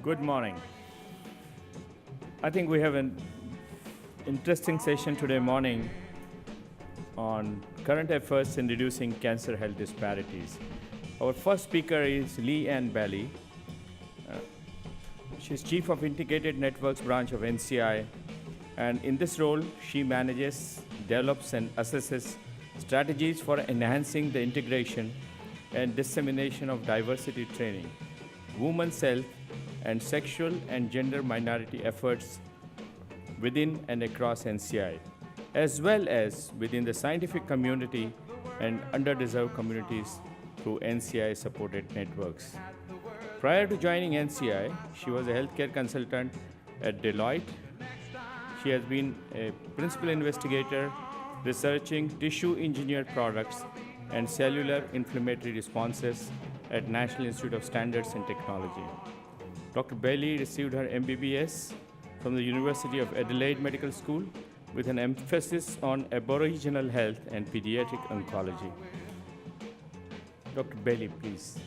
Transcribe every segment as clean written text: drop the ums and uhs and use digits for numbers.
Good morning. I think we have an interesting session today morning on current efforts in reducing cancer health disparities. Our first speaker is LeeAnn. She's Chief of Integrated Networks branch of NCI, and in this role, she manages, develops, and assesses strategies for enhancing the integration and dissemination of diversity training, women's health, and sexual and gender minority efforts within and across NCI, as well as within the scientific community and underdeserved communities through NCI-supported networks. Prior to joining NCI, she was a healthcare consultant at Deloitte. She has been a principal investigator researching tissue-engineered products and cellular inflammatory responses at National Institute of Standards and Technology. Dr. Bailey received her MBBS from the University of Adelaide Medical School with an emphasis on Aboriginal health and pediatric oncology. Dr. Bailey, please.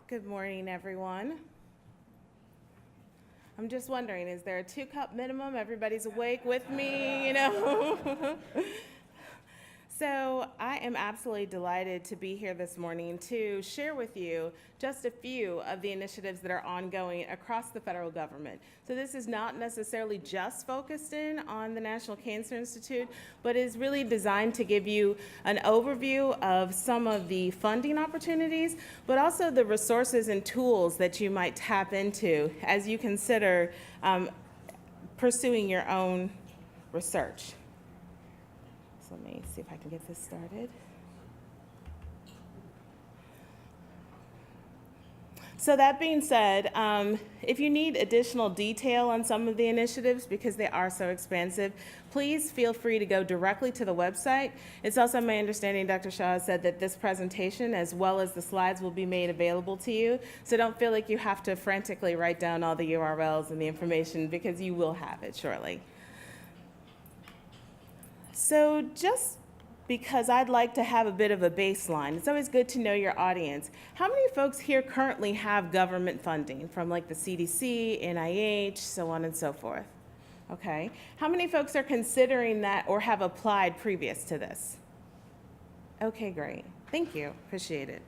Good morning, everyone. I'm just wondering, is there a 2-cup minimum? Everybody's awake with me, So I am absolutely delighted to be here this morning to share with you just a few of the initiatives that are ongoing across the federal government. So this is not necessarily just focused in on the National Cancer Institute, but is really designed to give you an overview of some of the funding opportunities, but also the resources and tools that you might tap into as you consider pursuing your own research. So let me see if I can get this started. So that being said, if you need additional detail on some of the initiatives, because they are so expansive, please feel free to go directly to the website. It's also my understanding, Dr. Shah said that this presentation, as well as the slides, will be made available to you. So don't feel like you have to frantically write down all the URLs and the information, because you will have it shortly. So just because I'd like to have a bit of a baseline, it's always good to know your audience. How many folks here currently have government funding from like the CDC, NIH, so on and so forth? Okay. How many folks are considering that or have applied previous to this? Okay, great. Thank you. Appreciate it.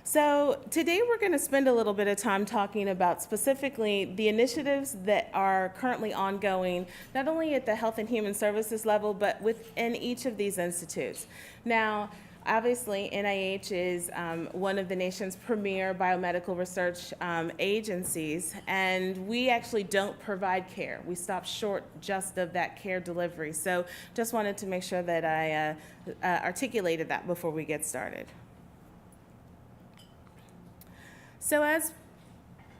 So today we're going to spend a little bit of time talking about specifically the initiatives that are currently ongoing, not only at the Health and Human Services level, but within each of these institutes. Now, obviously, NIH is one of the nation's premier biomedical research agencies, and we actually don't provide care. We stop short just of that care delivery. So just wanted to make sure that I articulated that before we get started. So as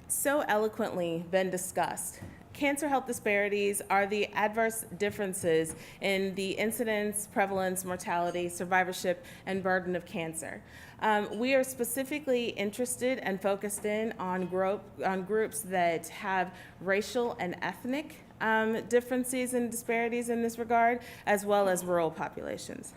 so eloquently been discussed, cancer health disparities are the adverse differences in the incidence, prevalence, mortality, survivorship, and burden of cancer. We are specifically interested and focused in on groups that have racial and ethnic differences and disparities in this regard, as well as rural populations.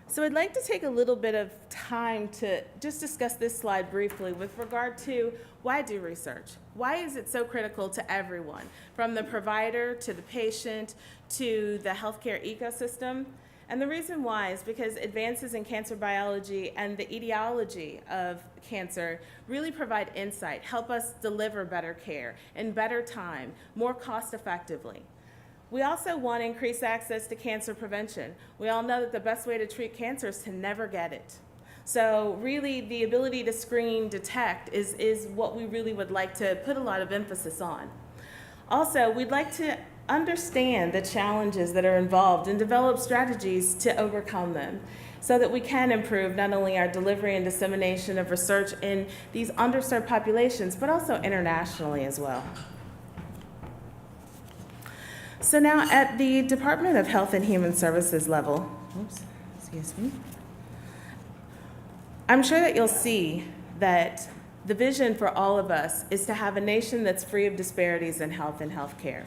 So I'd like to take a little bit of time to just discuss this slide briefly with regard to why do research? Why is it so critical to everyone, from the provider to the patient to the healthcare ecosystem? And the reason why is because advances in cancer biology and the etiology of cancer really provide insight, help us deliver better care in better time, more cost effectively. We also want to increase access to cancer prevention. We all know that the best way to treat cancer is to never get it. So really the ability to screen, detect is what we really would like to put a lot of emphasis on. Also, we'd like to understand the challenges that are involved and develop strategies to overcome them so that we can improve not only our delivery and dissemination of research in these underserved populations, but also internationally as well. So now at the Department of Health and Human Services level, I'm sure that you'll see that the vision for all of us is to have a nation that's free of disparities in health and healthcare.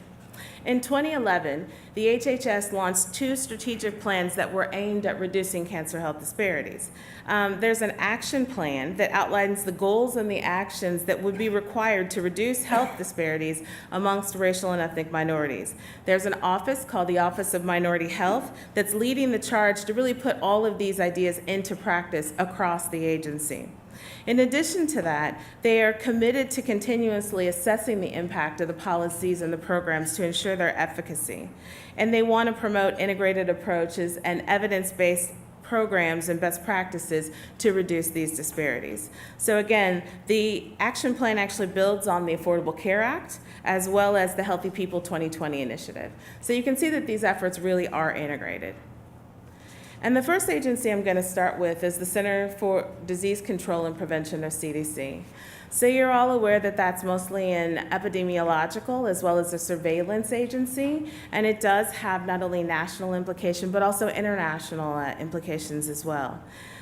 In 2011, the HHS launched 2 strategic plans that were aimed at reducing cancer health disparities. There's an action plan that outlines the goals and the actions that would be required to reduce health disparities amongst racial and ethnic minorities. There's an office called the Office of Minority Health that's leading the charge to really put all of these ideas into practice across the agency. In addition to that, they are committed to continuously assessing the impact of the policies and the programs to ensure their efficacy. And they want to promote integrated approaches and evidence-based programs and best practices to reduce these disparities. So again, the action plan actually builds on the Affordable Care Act as well as the Healthy People 2020 initiative. So you can see that these efforts really are integrated. And the first agency I'm going to start with is the Center for Disease Control and Prevention, or CDC. So you're all aware that that's mostly an epidemiological as well as a surveillance agency, and it does have not only national implications but also international implications as well.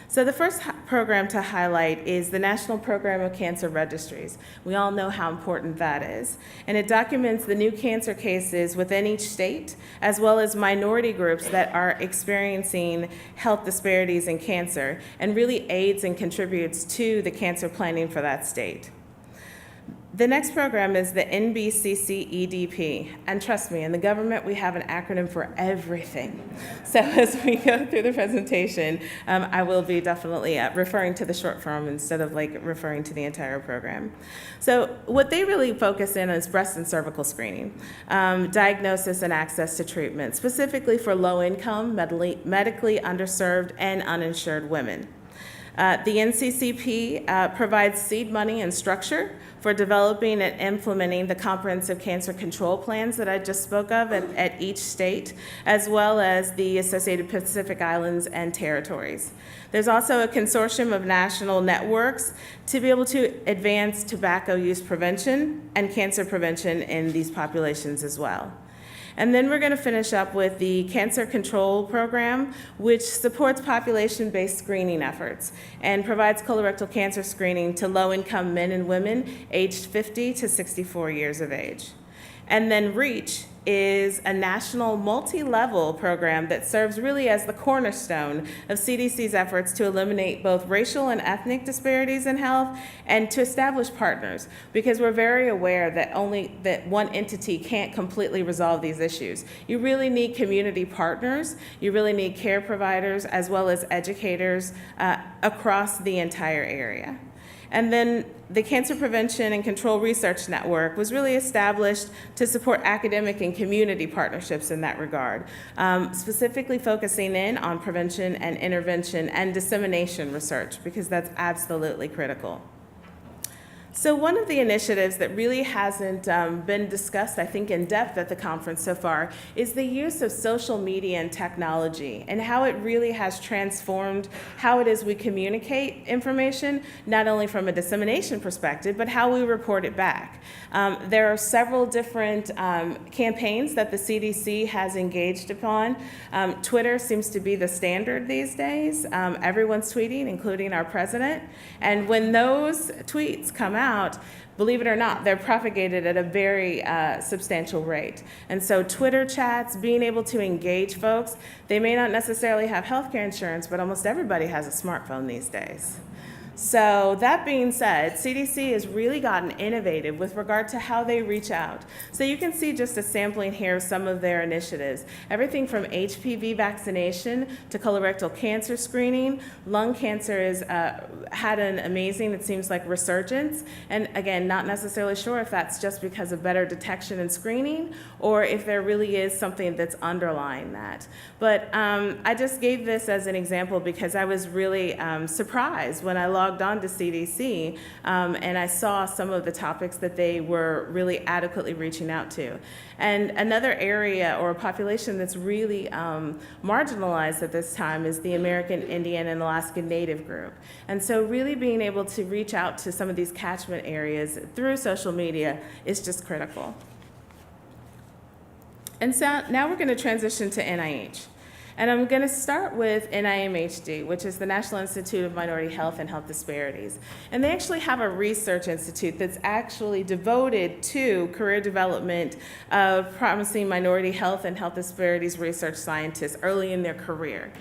So the first program to highlight is the National Program of Cancer Registries. We all know how important that is. And it documents the new cancer cases within each state, as well as minority groups that are experiencing health disparities in cancer, and really aids and contributes to the cancer planning for that state. The next program is the NBCCEDP, and trust me, in the government we have an acronym for everything. So as we go through the presentation, I will be definitely referring to the short form instead of referring to the entire program. So what they really focus in on is breast and cervical screening, diagnosis and access to treatment, specifically for low-income, medically underserved, and uninsured women. The NCCP provides seed money and structure for developing and implementing the comprehensive cancer control plans that I just spoke of at each state, as well as the associated Pacific Islands and territories. There's also a consortium of national networks to be able to advance tobacco use prevention and cancer prevention in these populations as well. And then we're going to finish up with the Cancer Control Program, which supports population-based screening efforts and provides colorectal cancer screening to low-income men and women aged 50 to 64 years of age. And then REACH is a national multi-level program that serves really as the cornerstone of CDC's efforts to eliminate both racial and ethnic disparities in health and to establish partners, because we're very aware that one entity can't completely resolve these issues. You really need community partners, you really need care providers, as well as educators across the entire area. And then the Cancer Prevention and Control Research Network was really established to support academic and community partnerships in that regard, specifically focusing in on prevention and intervention and dissemination research, because that's absolutely critical. So one of the initiatives that really hasn't been discussed, I think, in depth at the conference so far is the use of social media and technology and how it really has transformed how it is we communicate information, not only from a dissemination perspective, but how we report it back. There are several different campaigns that the CDC has engaged upon. Twitter seems to be the standard these days. Everyone's tweeting, including our president. And when those tweets come out, believe it or not, they're propagated at a very substantial rate. And so Twitter chats, being able to engage folks, they may not necessarily have healthcare insurance, but almost everybody has a smartphone these days. So that being said, CDC has really gotten innovative with regard to how they reach out. So you can see just a sampling here of some of their initiatives. Everything from HPV vaccination to colorectal cancer screening. Lung cancer has had an amazing, it seems like, resurgence. And again, not necessarily sure if that's just because of better detection and screening or if there really is something that's underlying that. But I just gave this as an example because I was really surprised when I logged on to CDC and I saw some of the topics that they were really adequately reaching out to. And another area or a population that's really marginalized at this time is the American Indian and Alaska Native group. And so really being able to reach out to some of these catchment areas through social media is just critical. And so now we're going to transition to NIH. And I'm going to start with NIMHHD, which is the National Institute of Minority Health and Health Disparities. And they actually have a research institute that's actually devoted to career development of promising minority health and health disparities research scientists early in their career.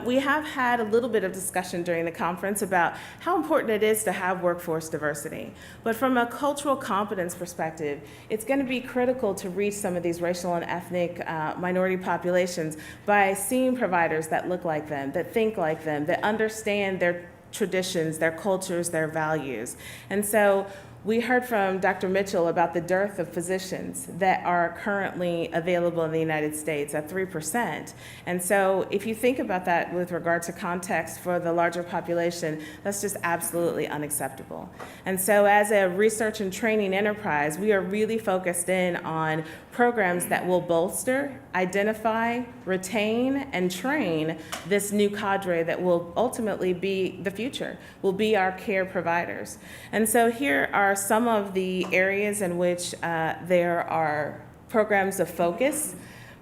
We have had a little bit of discussion during the conference about how important it is to have workforce diversity. But from a cultural competence perspective, it's going to be critical to reach some of these racial and ethnic minority populations by seeing providers that look like them, that think like them, that understand their traditions, their cultures, their values. And so we heard from Dr. Mitchell about the dearth of physicians that are currently available in the United States at 3%. And so if you think about that with regard to context for the larger population, that's just absolutely unacceptable. And so as a research and training enterprise, we are really focused in on programs that will bolster, identify, retain, and train this new cadre that will ultimately be the future, will be our care providers. And so here are some of the areas in which there are programs of focus,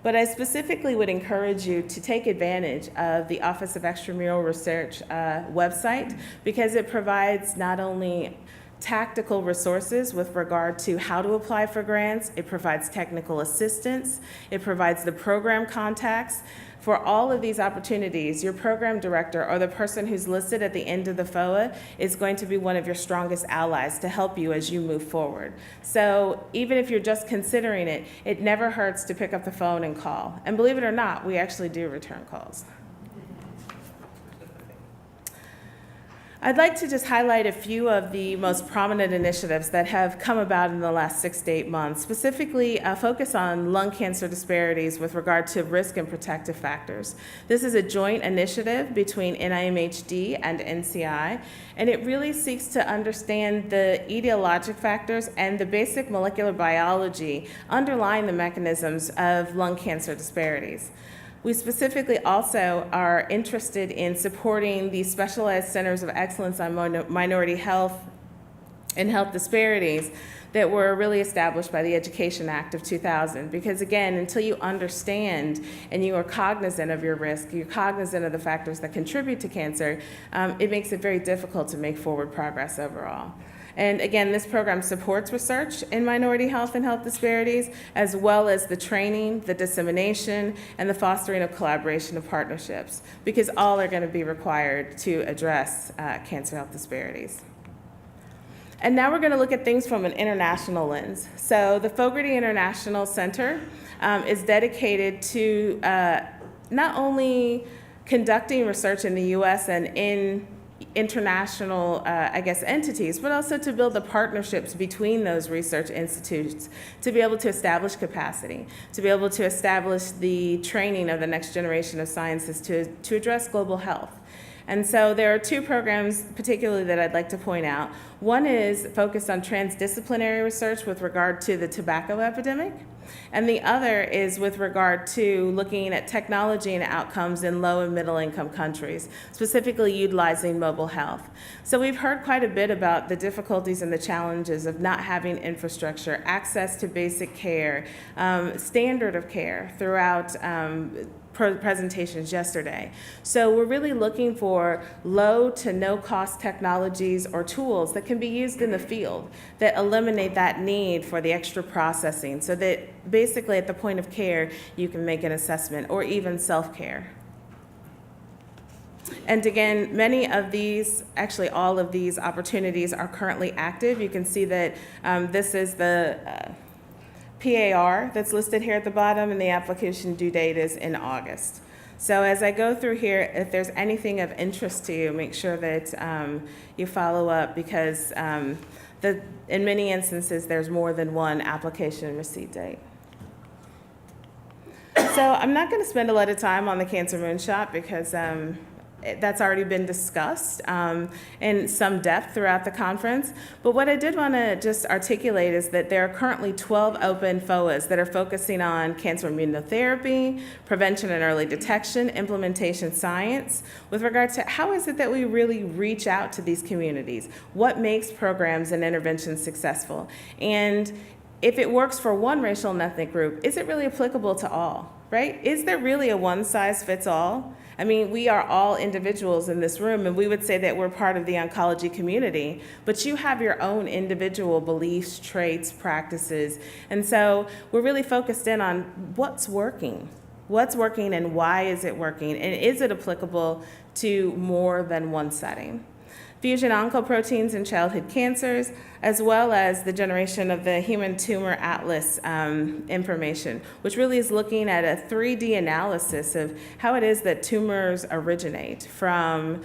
but I specifically would encourage you to take advantage of the Office of Extramural Research website, because it provides not only tactical resources with regard to how to apply for grants, it provides technical assistance, it provides the program contacts. For all of these opportunities, your program director or the person who's listed at the end of the FOA is going to be one of your strongest allies to help you as you move forward. So even if you're just considering it, it never hurts to pick up the phone and call. And believe it or not, we actually do return calls. I'd like to just highlight a few of the most prominent initiatives that have come about in the last 6 to 8 months, specifically a focus on lung cancer disparities with regard to risk and protective factors. This is a joint initiative between NIMHHD and NCI, and it really seeks to understand the etiologic factors and the basic molecular biology underlying the mechanisms of lung cancer disparities. We specifically also are interested in supporting the specialized centers of excellence on minority health and health disparities that were really established by the Education Act of 2000. Because again, until you understand and you are cognizant of your risk, you're cognizant of the factors that contribute to cancer, it makes it very difficult to make forward progress overall. And again, this program supports research in minority health and health disparities, as well as the training, the dissemination, and the fostering of collaboration of partnerships, because all are going to be required to address cancer health disparities. And now we're going to look at things from an international lens. So the Fogarty International Center is dedicated to not only conducting research in the U.S. and in international, entities, but also to build the partnerships between those research institutes to be able to establish capacity, to be able to establish the training of the next generation of scientists to address global health. And so there are two programs particularly that I'd like to point out. One is focused on transdisciplinary research with regard to the tobacco epidemic, and the other is with regard to looking at technology and outcomes in low and middle income countries, specifically utilizing mobile health. So we've heard quite a bit about the difficulties and the challenges of not having infrastructure, access to basic care, standard of care throughout presentations yesterday. So we're really looking for low to no cost technologies or tools that can be used in the field that eliminate that need for the extra processing, so that basically at the point of care you can make an assessment or even self-care. And again, many of these, actually all of these opportunities are currently active. You can see that this is the PAR that's listed here at the bottom, and the application due date is in August. So as I go through here, if there's anything of interest to you, make sure that you follow up, because in many instances there's more than one application and receipt date. So I'm not going to spend a lot of time on the Cancer Moonshot, because that's already been discussed in some depth throughout the conference. But what I did want to just articulate is that there are currently 12 open FOAs that are focusing on cancer immunotherapy, prevention and early detection, implementation science, with regard to how is it that we really reach out to these communities? What makes programs and interventions successful? And if it works for one racial and ethnic group, is it really applicable to all? right? Is there really a one-size-fits-all? I mean, we are all individuals in this room, and we would say that we're part of the oncology community, but you have your own individual beliefs, traits, practices, and so we're really focused in on what's working and why is it working, and is it applicable to more than one setting? Fusion oncoproteins in childhood cancers, as well as the generation of the Human Tumor Atlas information, which really is looking at a 3D analysis of how it is that tumors originate from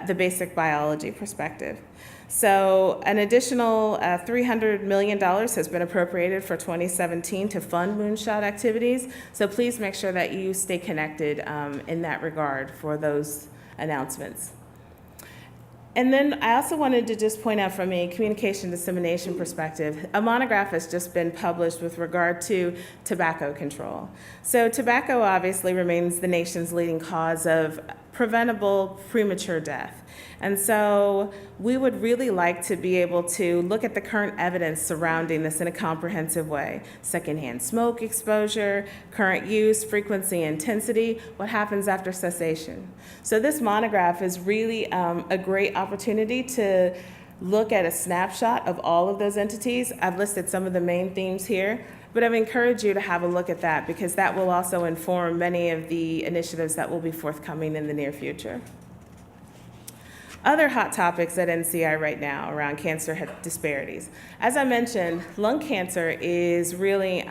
the basic biology perspective. So an additional $300 million has been appropriated for 2017 to fund Moonshot activities. So please make sure that you stay connected in that regard for those announcements. And then I also wanted to just point out from a communication dissemination perspective, a monograph has just been published with regard to tobacco control. So tobacco obviously remains the nation's leading cause of preventable premature death. And so we would really like to be able to look at the current evidence surrounding this in a comprehensive way. Secondhand smoke exposure, current use, frequency, intensity, what happens after cessation. So this monograph is really a great opportunity to look at a snapshot of all of those entities. I've listed some of the main themes here, but I would encourage you to have a look at that because that will also inform many of the initiatives that will be forthcoming in the near future. Other hot topics at NCI right now around cancer disparities. As I mentioned, lung cancer is really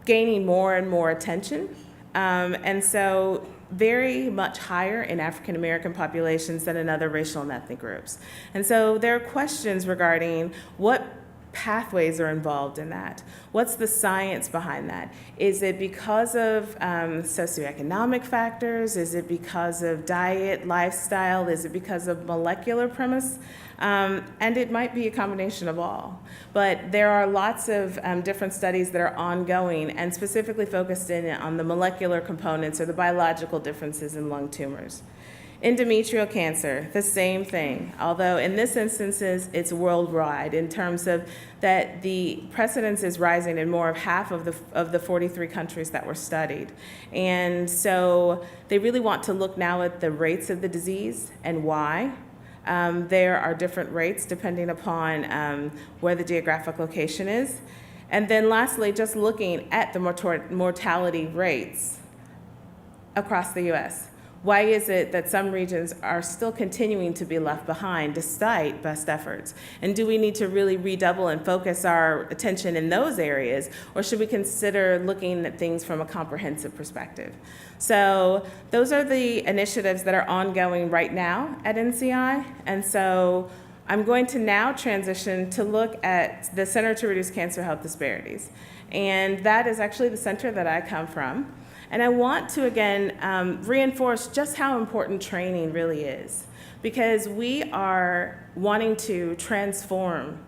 gaining more and more attention, and so very much higher in African American populations than in other racial and ethnic groups. And so there are questions regarding what pathways are involved in that. What's the science behind that? Is it because of socioeconomic factors? Is it because of diet, lifestyle? Is it because of molecular premise? And it might be a combination of all. But there are lots of different studies that are ongoing and specifically focused in on the molecular components or the biological differences in lung tumors. Endometrial cancer, the same thing, although in this instance it's worldwide in terms of that the precedence is rising in more of half of the 43 countries that were studied. And so they really want to look now at the rates of the disease and why. There are different rates depending upon where the geographic location is. And then lastly, just looking at the mortality rates across the US. Why is it that some regions are still continuing to be left behind despite best efforts? And do we need to really redouble and focus our attention in those areas, or should we consider looking at things from a comprehensive perspective? So those are the initiatives that are ongoing right now at NCI, and so I'm going to now transition to look at the Center to Reduce Cancer Health Disparities. And that is actually the center that I come from. And I want to, again, reinforce just how important training really is, because we are wanting to transform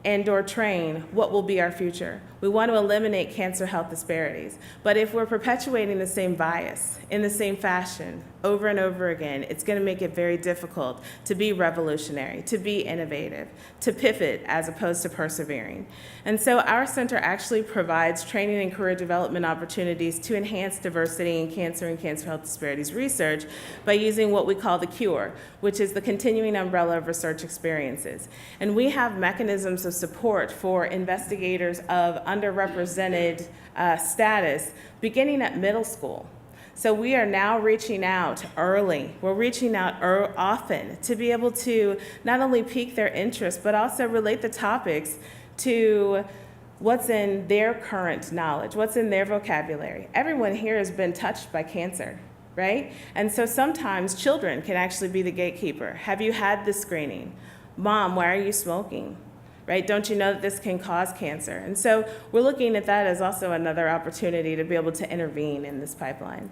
and/or train what will be our future. We want to eliminate cancer health disparities. But if we're perpetuating the same bias in the same fashion over and over again, it's going to make it very difficult to be revolutionary, to be innovative, to pivot as opposed to persevering. And so our center actually provides training and career development opportunities to enhance diversity in cancer and cancer health disparities research by using what we call the CURE, which is the continuing umbrella of research experiences. And we have mechanisms of support for investigators of underrepresented status beginning at middle school. So we are now reaching out early. We're reaching out often to be able to not only pique their interest, but also relate the topics to what's in their current knowledge, what's in their vocabulary. Everyone here has been touched by cancer, right? And so sometimes children can actually be the gatekeeper. Have you had the screening? Mom, why are you smoking? Right? Don't you know that this can cause cancer? And so we're looking at that as also another opportunity to be able to intervene in this pipeline.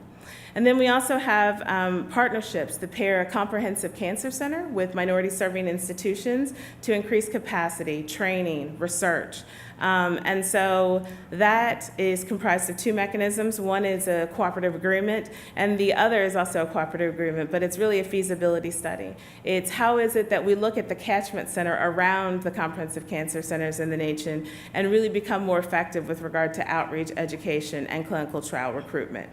And then we also have partnerships that pair a comprehensive cancer center with minority serving institutions to increase capacity, training, research. And so that is comprised of two mechanisms. One is a cooperative agreement, and the other is also a cooperative agreement, but it's really a feasibility study. It's how is it that we look at the catchment center around the comprehensive cancer centers in the nation and really become more effective with regard to outreach, education, and clinical trial recruitment.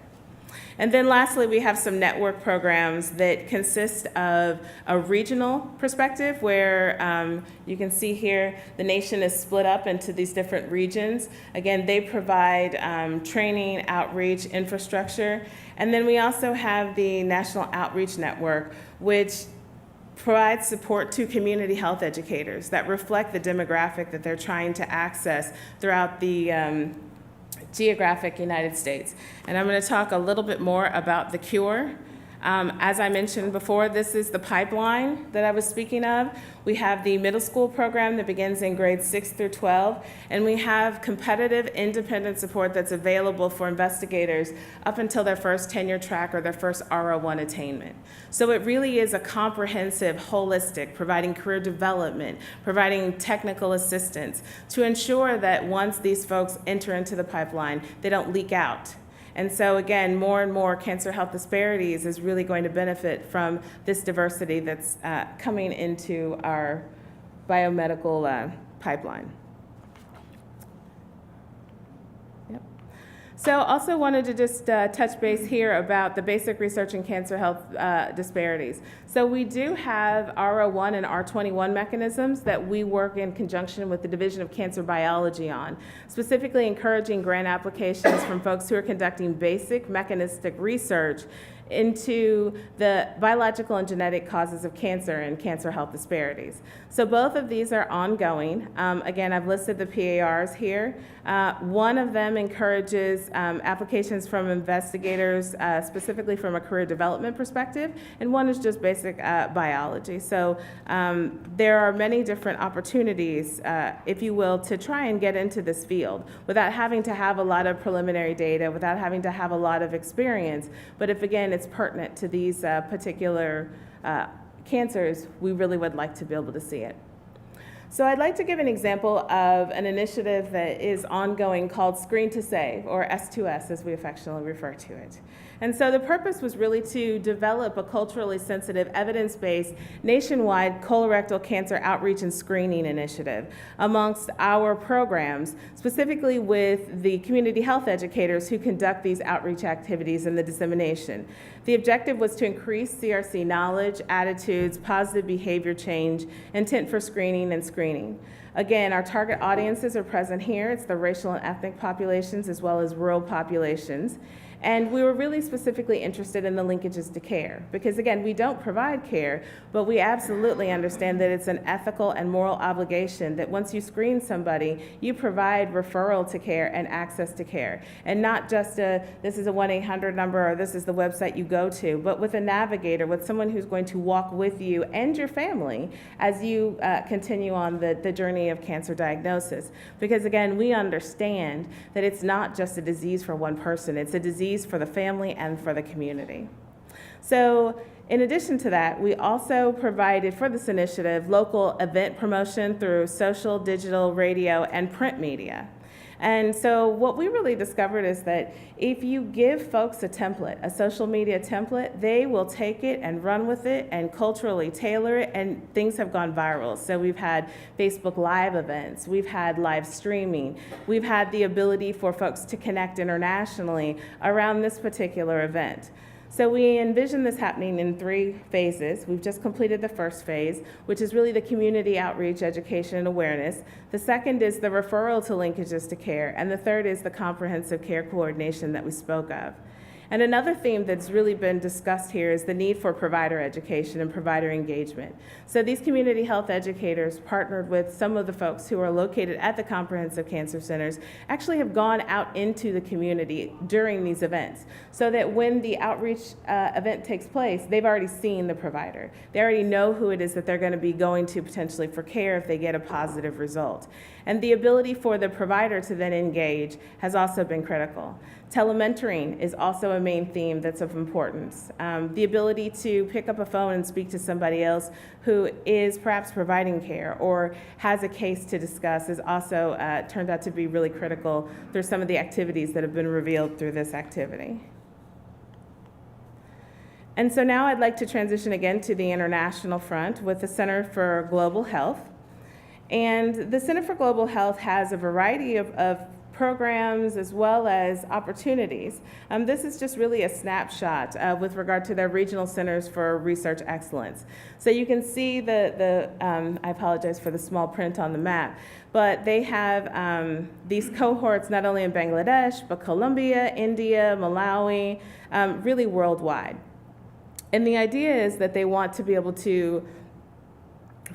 And then lastly, we have some network programs that consist of a regional perspective where you can see here the nation is split up into these different regions. Again, they provide training, outreach, infrastructure. And then we also have the National Outreach Network, which provides support to community health educators that reflect the demographic that they're trying to access throughout the geographic United States. And I'm going to talk a little bit more about the cure. As I mentioned before, this is the pipeline that I was speaking of. We have the middle school program that begins in grades 6 through 12, and we have competitive independent support that's available for investigators up until their first tenure track or their first R01 attainment. So it really is a comprehensive, holistic, providing career development, providing technical assistance to ensure that once these folks enter into the pipeline, they don't leak out. And so again, more and more cancer health disparities is really going to benefit from this diversity that's coming into our biomedical pipeline. Yep. So also wanted to just touch base here about the basic research in cancer health disparities. So we do have R01 and R21 mechanisms that we work in conjunction with the Division of Cancer Biology on, specifically encouraging grant applications from folks who are conducting basic mechanistic research into the biological and genetic causes of cancer and cancer health disparities. So both of these are ongoing. Again, I've listed the PARs here. One of them encourages applications from investigators, specifically from a career development perspective, and one is just basic biology. So there are many different opportunities, if you will, to try and get into this field without having to have a lot of preliminary data, without having to have a lot of experience. But if, again, it's pertinent to these particular cancers, we really would like to be able to see it. So I'd like to give an example of an initiative that is ongoing called Screen to Save, or S2S as we affectionately refer to it. And so the purpose was really to develop a culturally sensitive, evidence-based, nationwide colorectal cancer outreach and screening initiative amongst our programs, specifically with the community health educators who conduct these outreach activities and the dissemination. The objective was to increase CRC knowledge, attitudes, positive behavior change, intent for screening and screening. Again, our target audiences are present here. It's the racial and ethnic populations as well as rural populations. And we were really specifically interested in the linkages to care because, again, we don't provide care, but we absolutely understand that it's an ethical and moral obligation that once you screen somebody, you provide referral to care and access to care. And not just this is a 1-800 number or this is the website you go to, but with a navigator, with someone who's going to walk with you and your family as you continue on the journey of cancer diagnosis. Because, again, we understand that it's not just a disease for one person, it's a disease for the family and for the community. So in addition to that, we also provided for this initiative local event promotion through social, digital, radio, and print media. And so what we really discovered is that if you give folks a template, a social media template, they will take it and run with it and culturally tailor it, and things have gone viral. So we've had Facebook Live events, we've had live streaming, we've had the ability for folks to connect internationally around this particular event. So we envision this happening in 3 phases. We've just completed the first phase, which is really the community outreach, education, and awareness. The second is the referral to linkages to care, and the third is the comprehensive care coordination that we spoke of. And another theme that's really been discussed here is the need for provider education and provider engagement. So these community health educators partnered with some of the folks who are located at the comprehensive cancer centers actually have gone out into the community during these events so that when the outreach event takes place, they've already seen the provider. They already know who it is that they're going to be going to potentially for care if they get a positive result. And the ability for the provider to then engage has also been critical. Telementoring is also a main theme that's of importance. The ability to pick up a phone and speak to somebody else who is perhaps providing care or has a case to discuss is also turned out to be really critical through some of the activities that have been revealed through this activity. And so now I'd like to transition again to the international front with the Center for Global Health. And the Center for Global Health has a variety of programs as well as opportunities. This is just really a snapshot with regard to their regional centers for research excellence. So you can see I apologize for the small print on the map, but they have these cohorts not only in Bangladesh, but Colombia, India, Malawi, really worldwide. And the idea is that they want to be able to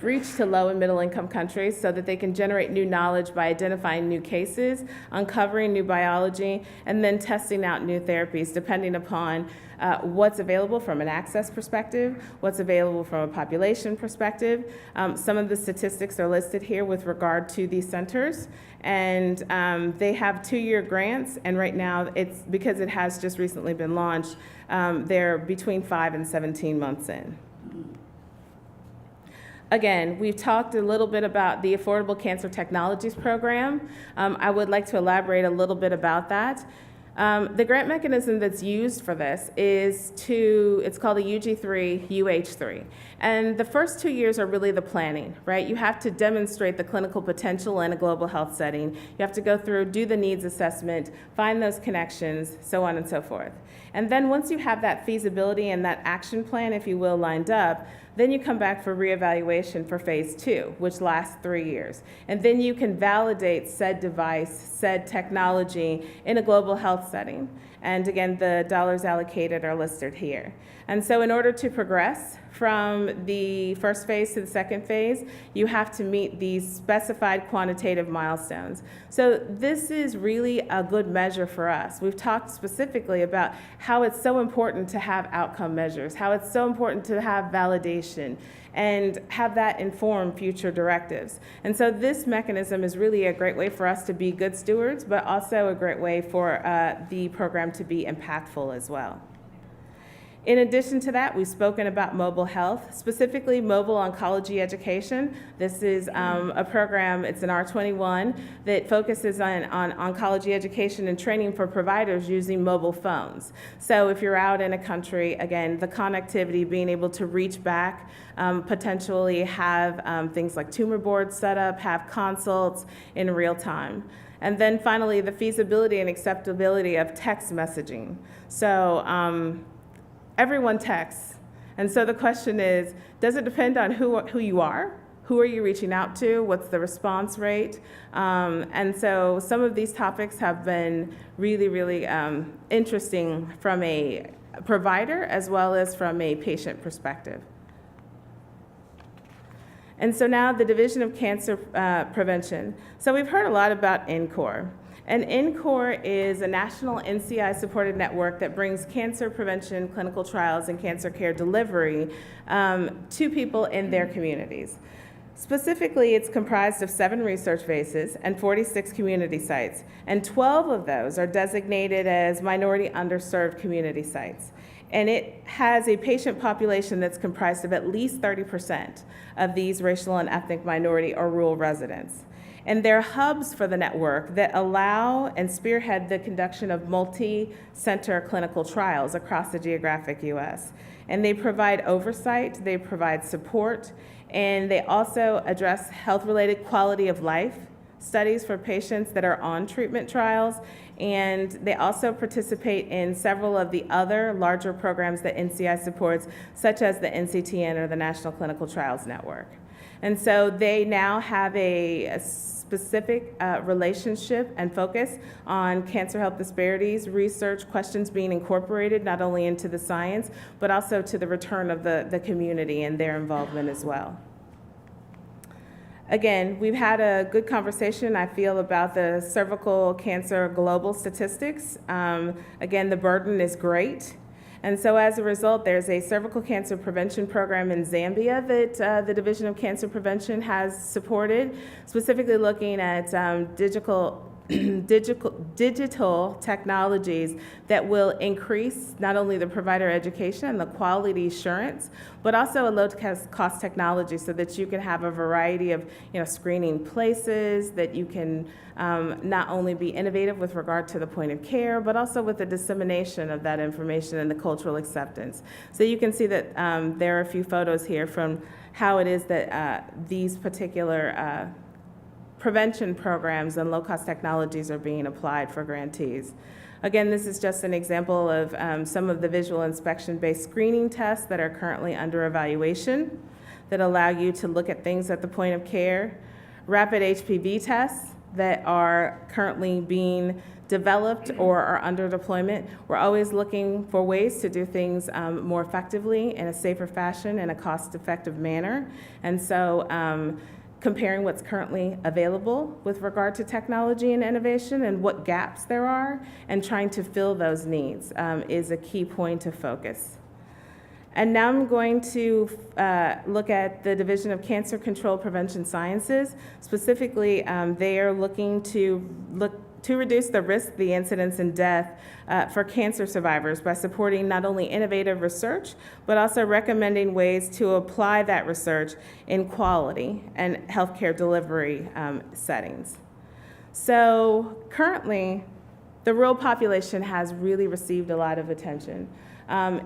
reach to low and middle income countries so that they can generate new knowledge by identifying new cases, uncovering new biology, and then testing out new therapies depending upon what's available from an access perspective, what's available from a population perspective. Some of the statistics are listed here with regard to these centers. And they have 2-year grants, and right now, it's because it has just recently been launched, they're between 5 and 17 months in. Again, we've talked a little bit about the Affordable Cancer Technologies Program. I would like to elaborate a little bit about that. The grant mechanism that's used for this it's called a UG3, UH3. And the first 2 years are really the planning, right? You have to demonstrate the clinical potential in a global health setting. You have to go through, do the needs assessment, find those connections, so on and so forth. And then once you have that feasibility and that action plan, if you will, lined up, then you come back for reevaluation for phase 2, which lasts 3 years. And then you can validate said device, said technology in a global health setting. And again, the dollars allocated are listed here. And so in order to progress from the first phase to the second phase, you have to meet these specified quantitative milestones. So this is really a good measure for us. We've talked specifically about how it's so important to have outcome measures, how it's so important to have validation, and have that inform future directives. And so this mechanism is really a great way for us to be good stewards, but also a great way for the program to be impactful as well. In addition to that, we've spoken about mobile health, specifically mobile oncology education. This is a program, it's an R21, that focuses on oncology education and training for providers using mobile phones. So if you're out in a country, again, the connectivity, being able to reach back, potentially have things like tumor boards set up, have consults in real time. And then finally, the feasibility and acceptability of text messaging. So everyone texts. And so the question is, does it depend on who you are? Who are you reaching out to? What's the response rate? And so some of these topics have been really, really interesting from a provider as well as from a patient perspective. And so now the Division of Cancer Prevention. So we've heard a lot about InCore. And NCORE is a national NCI-supported network that brings cancer prevention, clinical trials, and cancer care delivery to people in their communities. Specifically, it's comprised of 7 research bases and 46 community sites, and 12 of those are designated as minority underserved community sites. And it has a patient population that's comprised of at least 30% of these racial and ethnic minority or rural residents. And they're hubs for the network that allow and spearhead the conduction of multi-center clinical trials across the geographic U.S. And they provide oversight, they provide support, and they also address health-related quality of life studies for patients that are on treatment trials, and they also participate in several of the other larger programs that NCI supports, such as the NCTN or the National Clinical Trials Network. And so they now have a specific relationship and focus on cancer health disparities, research questions being incorporated not only into the science, but also to the return of the community and their involvement as well. Again, we've had a good conversation, I feel, about the cervical cancer global statistics. Again, the burden is great. And so as a result, there's a cervical cancer prevention program in Zambia that the Division of Cancer Prevention has supported, specifically looking at digital digital technologies that will increase not only the provider education and the quality assurance, but also a low-cost technology so that you can have a variety of screening places, that you can not only be innovative with regard to the point of care, but also with the dissemination of that information and the cultural acceptance. So you can see that there are a few photos here from how it is that these particular prevention programs and low-cost technologies are being applied for grantees. Again, this is just an example of some of the visual inspection-based screening tests that are currently under evaluation that allow you to look at things at the point of care. Rapid HPV tests that are currently being developed or are under deployment. We're always looking for ways to do things more effectively in a safer fashion in a cost-effective manner. And so comparing what's currently available with regard to technology and innovation and what gaps there are and trying to fill those needs is a key point of focus. And now I'm going to look at the Division of Cancer Control Prevention Sciences. Specifically, they are looking to reduce the risk, the incidence, and death for cancer survivors by supporting not only innovative research, but also recommending ways to apply that research in quality and healthcare delivery settings. So currently, the rural population has really received a lot of attention.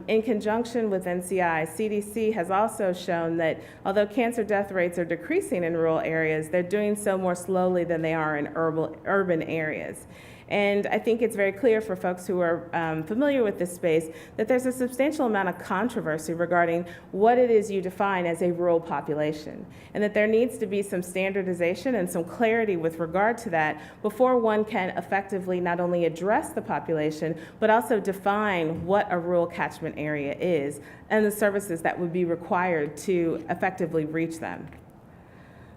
In conjunction with NCI, CDC has also shown that although cancer death rates are decreasing in rural areas, they're doing so more slowly than they are in urban areas. And I think it's very clear for folks who are familiar with this space that there's a substantial amount of controversy regarding what it is you define as a rural population, and that there needs to be some standardization and some clarity with regard to that before one can effectively not only address the population, but also define what a rural catchment area is and the services that would be required to effectively reach them.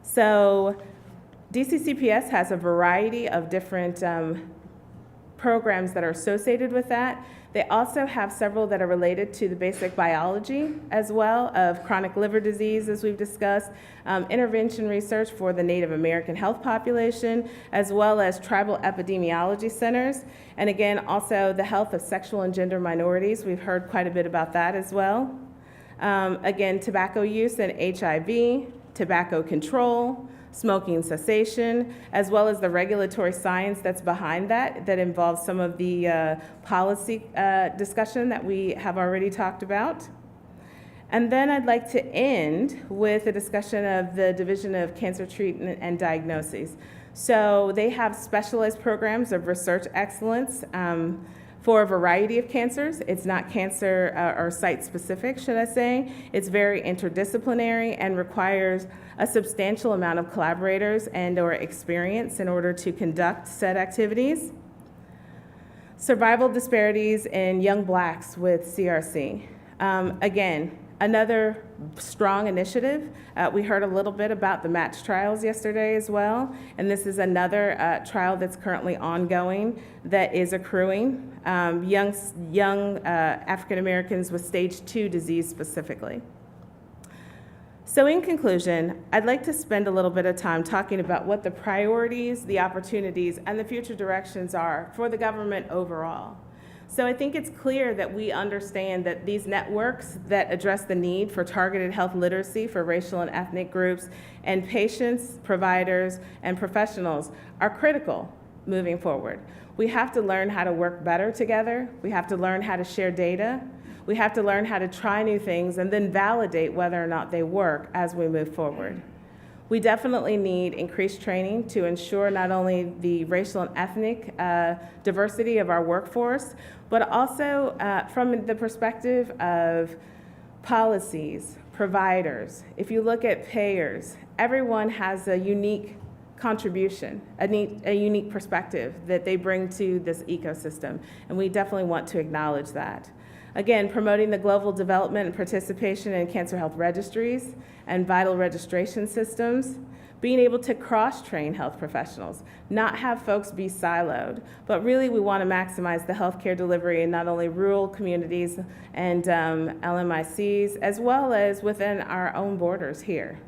So DCCPS has a variety of different programs that are associated with that. They also have several that are related to the basic biology as well of chronic liver disease, as we've discussed, intervention research for the Native American health population, as well as tribal epidemiology centers, and again, also the health of sexual and gender minorities. We've heard quite a bit about that as well. Again, tobacco use and HIV, tobacco control, smoking cessation, as well as the regulatory science that's behind that involves some of the policy discussion that we have already talked about. And then I'd like to end with a discussion of the Division of Cancer Treatment and Diagnoses. So they have specialized programs of research excellence for a variety of cancers. It's not cancer or site-specific, should I say. It's very interdisciplinary and requires a substantial amount of collaborators and/or experience in order to conduct said activities. Survival disparities in young Blacks with CRC. Again, another strong initiative. We heard a little bit about the MATCH trials yesterday as well, and this is another trial that's currently ongoing that is accruing young African Americans with stage 2 disease specifically. So in conclusion, I'd like to spend a little bit of time talking about what the priorities, the opportunities, and the future directions are for the government overall. So I think it's clear that we understand that these networks that address the need for targeted health literacy for racial and ethnic groups and patients, providers, and professionals are critical moving forward. We have to learn how to work better together. We have to learn how to share data. We have to learn how to try new things and then validate whether or not they work as we move forward. We definitely need increased training to ensure not only the racial and ethnic diversity of our workforce, but also from the perspective of policies, providers. If you look at payers, everyone has a unique contribution, a unique perspective that they bring to this ecosystem, and we definitely want to acknowledge that. Again, promoting the global development and participation in cancer health registries and vital registration systems, being able to cross-train health professionals, not have folks be siloed, but really we want to maximize the healthcare delivery in not only rural communities and LMICs, as well as within our own borders here.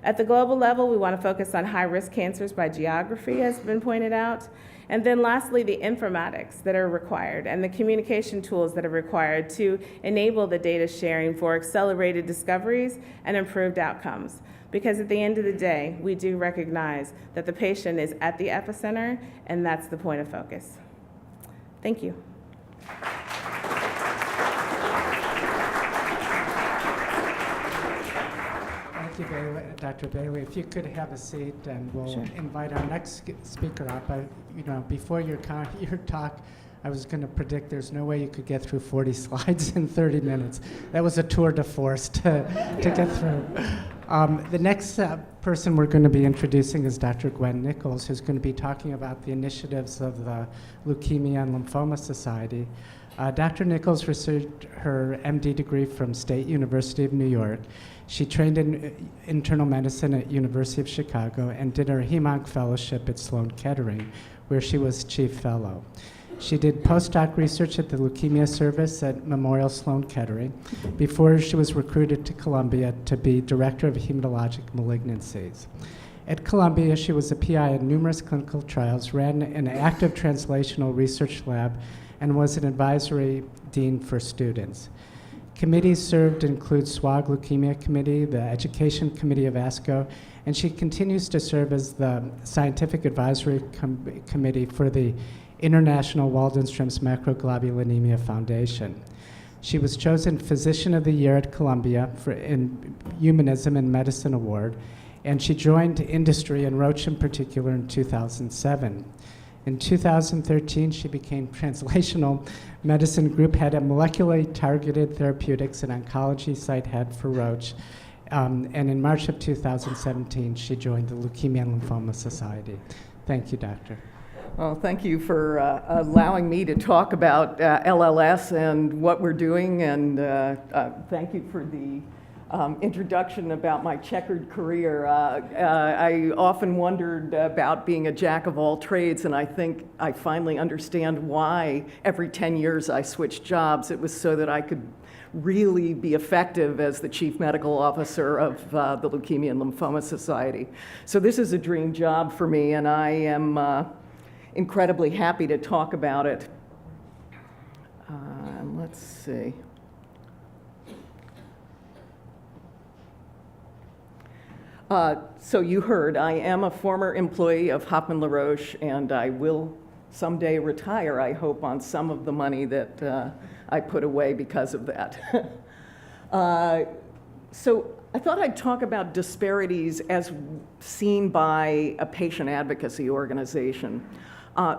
At the global level, we want to focus on high-risk cancers by geography, as has been pointed out. And then lastly, the informatics that are required and the communication tools that are required to enable the data sharing for accelerated discoveries and improved outcomes. Because at the end of the day, we do recognize that the patient is at the epicenter, and that's the point of focus. Thank you. Thank you, Bailey, Dr. Bailey. If you could have a seat, and we'll Sure. invite our next speaker up. Before your talk, I was going to predict there's no way you could get through 40 slides in 30 minutes. That was a tour de force to get through. The next person we're going to be introducing is Dr. Gwen Nichols, who's going to be talking about the initiatives of the Leukemia and Lymphoma Society. Dr. Nichols received her MD degree from State University of New York. She trained in internal medicine at University of Chicago and did her hem-onc fellowship at Sloan Kettering, where she was chief fellow. She did postdoc research at the Leukemia Service at Memorial Sloan Kettering before she was recruited to Columbia to be director of hematologic malignancies. At Columbia, she was a PI in numerous clinical trials, ran an active translational research lab, and was an advisory dean for students. Committees served include SWOG Leukemia Committee, the Education Committee of ASCO, and she continues to serve as the Scientific Advisory Committee for the International Waldenstrom's Macroglobulinemia Foundation. She was chosen Physician of the Year at Columbia in Humanism and Medicine Award, and she joined industry and Roche in particular in 2007. In 2013, she became Translational Medicine Group Head at Molecularly Targeted Therapeutics and Oncology Site Head for Roche. And in March of 2017, she joined the Leukemia and Lymphoma Society. Thank you, Doctor. Well, thank you for allowing me to talk about LLS and what we're doing, and thank you for the introduction about my checkered career. I often wondered about being a jack of all trades, and I think I finally understand why every 10 years I switched jobs. It was so that I could really be effective as the chief medical officer of the Leukemia and Lymphoma Society. So this is a dream job for me, and I am incredibly happy to talk about it. Let's see. So you heard, I am a former employee of Hoffman LaRoche, and I will someday retire, I hope, on some of the money that I put away because of that. So I thought I'd talk about disparities as seen by a patient advocacy organization.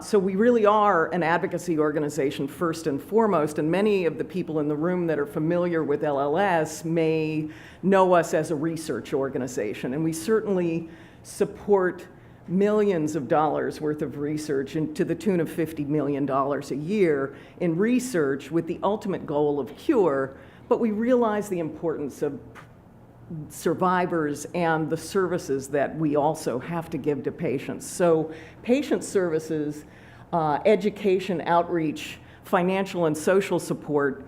So we really are an advocacy organization first and foremost, and many of the people in the room that are familiar with LLS may know us as a research organization, and we certainly support millions of dollars worth of research, and to the tune of $50 million a year in research with the ultimate goal of cure, but we realize the importance of survivors and the services that we also have to give to patients. So patient services, education, outreach, financial and social support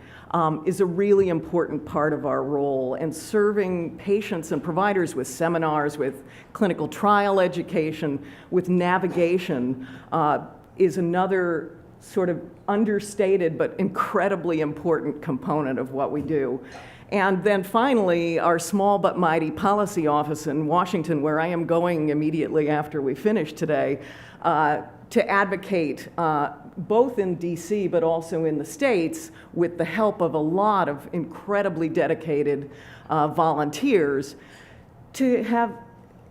is a really important part of our role, and serving patients and providers with seminars, with clinical trial education, with navigation is another sort of understated but incredibly important component of what we do. And then finally, our small but mighty policy office in Washington, where I am going immediately after we finish today, to advocate both in DC but also in the States with the help of a lot of incredibly dedicated volunteers to have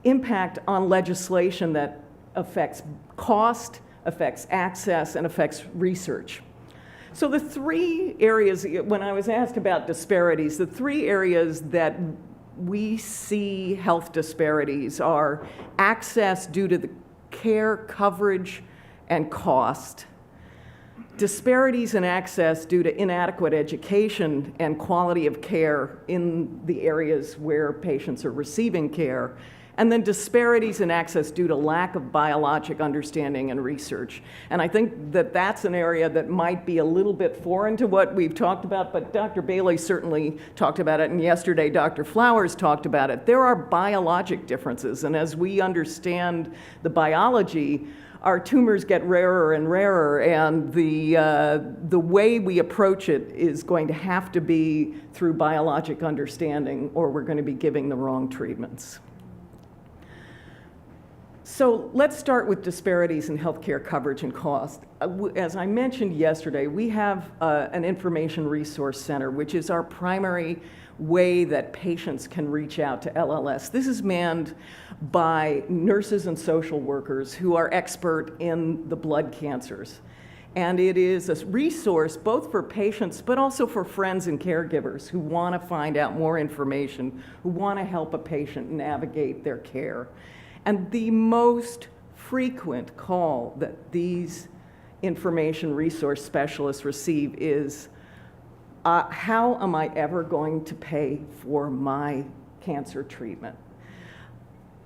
impact on legislation that affects cost, affects access, and affects research. So the three areas, when I was asked about disparities, the three areas that we see health disparities are access due to the care, coverage, and cost, disparities in access due to inadequate education and quality of care in the areas where patients are receiving care, And then disparities in access due to lack of biologic understanding and research. And I think that that's an area that might be a little bit foreign to what we've talked about, but Dr. Bailey certainly talked about it, and yesterday Dr. Flowers talked about it. There are biologic differences, and as we understand the biology, our tumors get rarer and rarer, and the way we approach it is going to have to be through biologic understanding, or we're going to be giving the wrong treatments. So let's start with disparities in healthcare coverage and cost. As I mentioned yesterday, we have an information resource center, which is our primary way that patients can reach out to LLS. This is manned by nurses and social workers who are expert in the blood cancers. And it is a resource both for patients, but also for friends and caregivers who want to find out more information, who want to help a patient navigate their care. And the most frequent call that these information resource specialists receive is, how am I ever going to pay for my cancer treatment?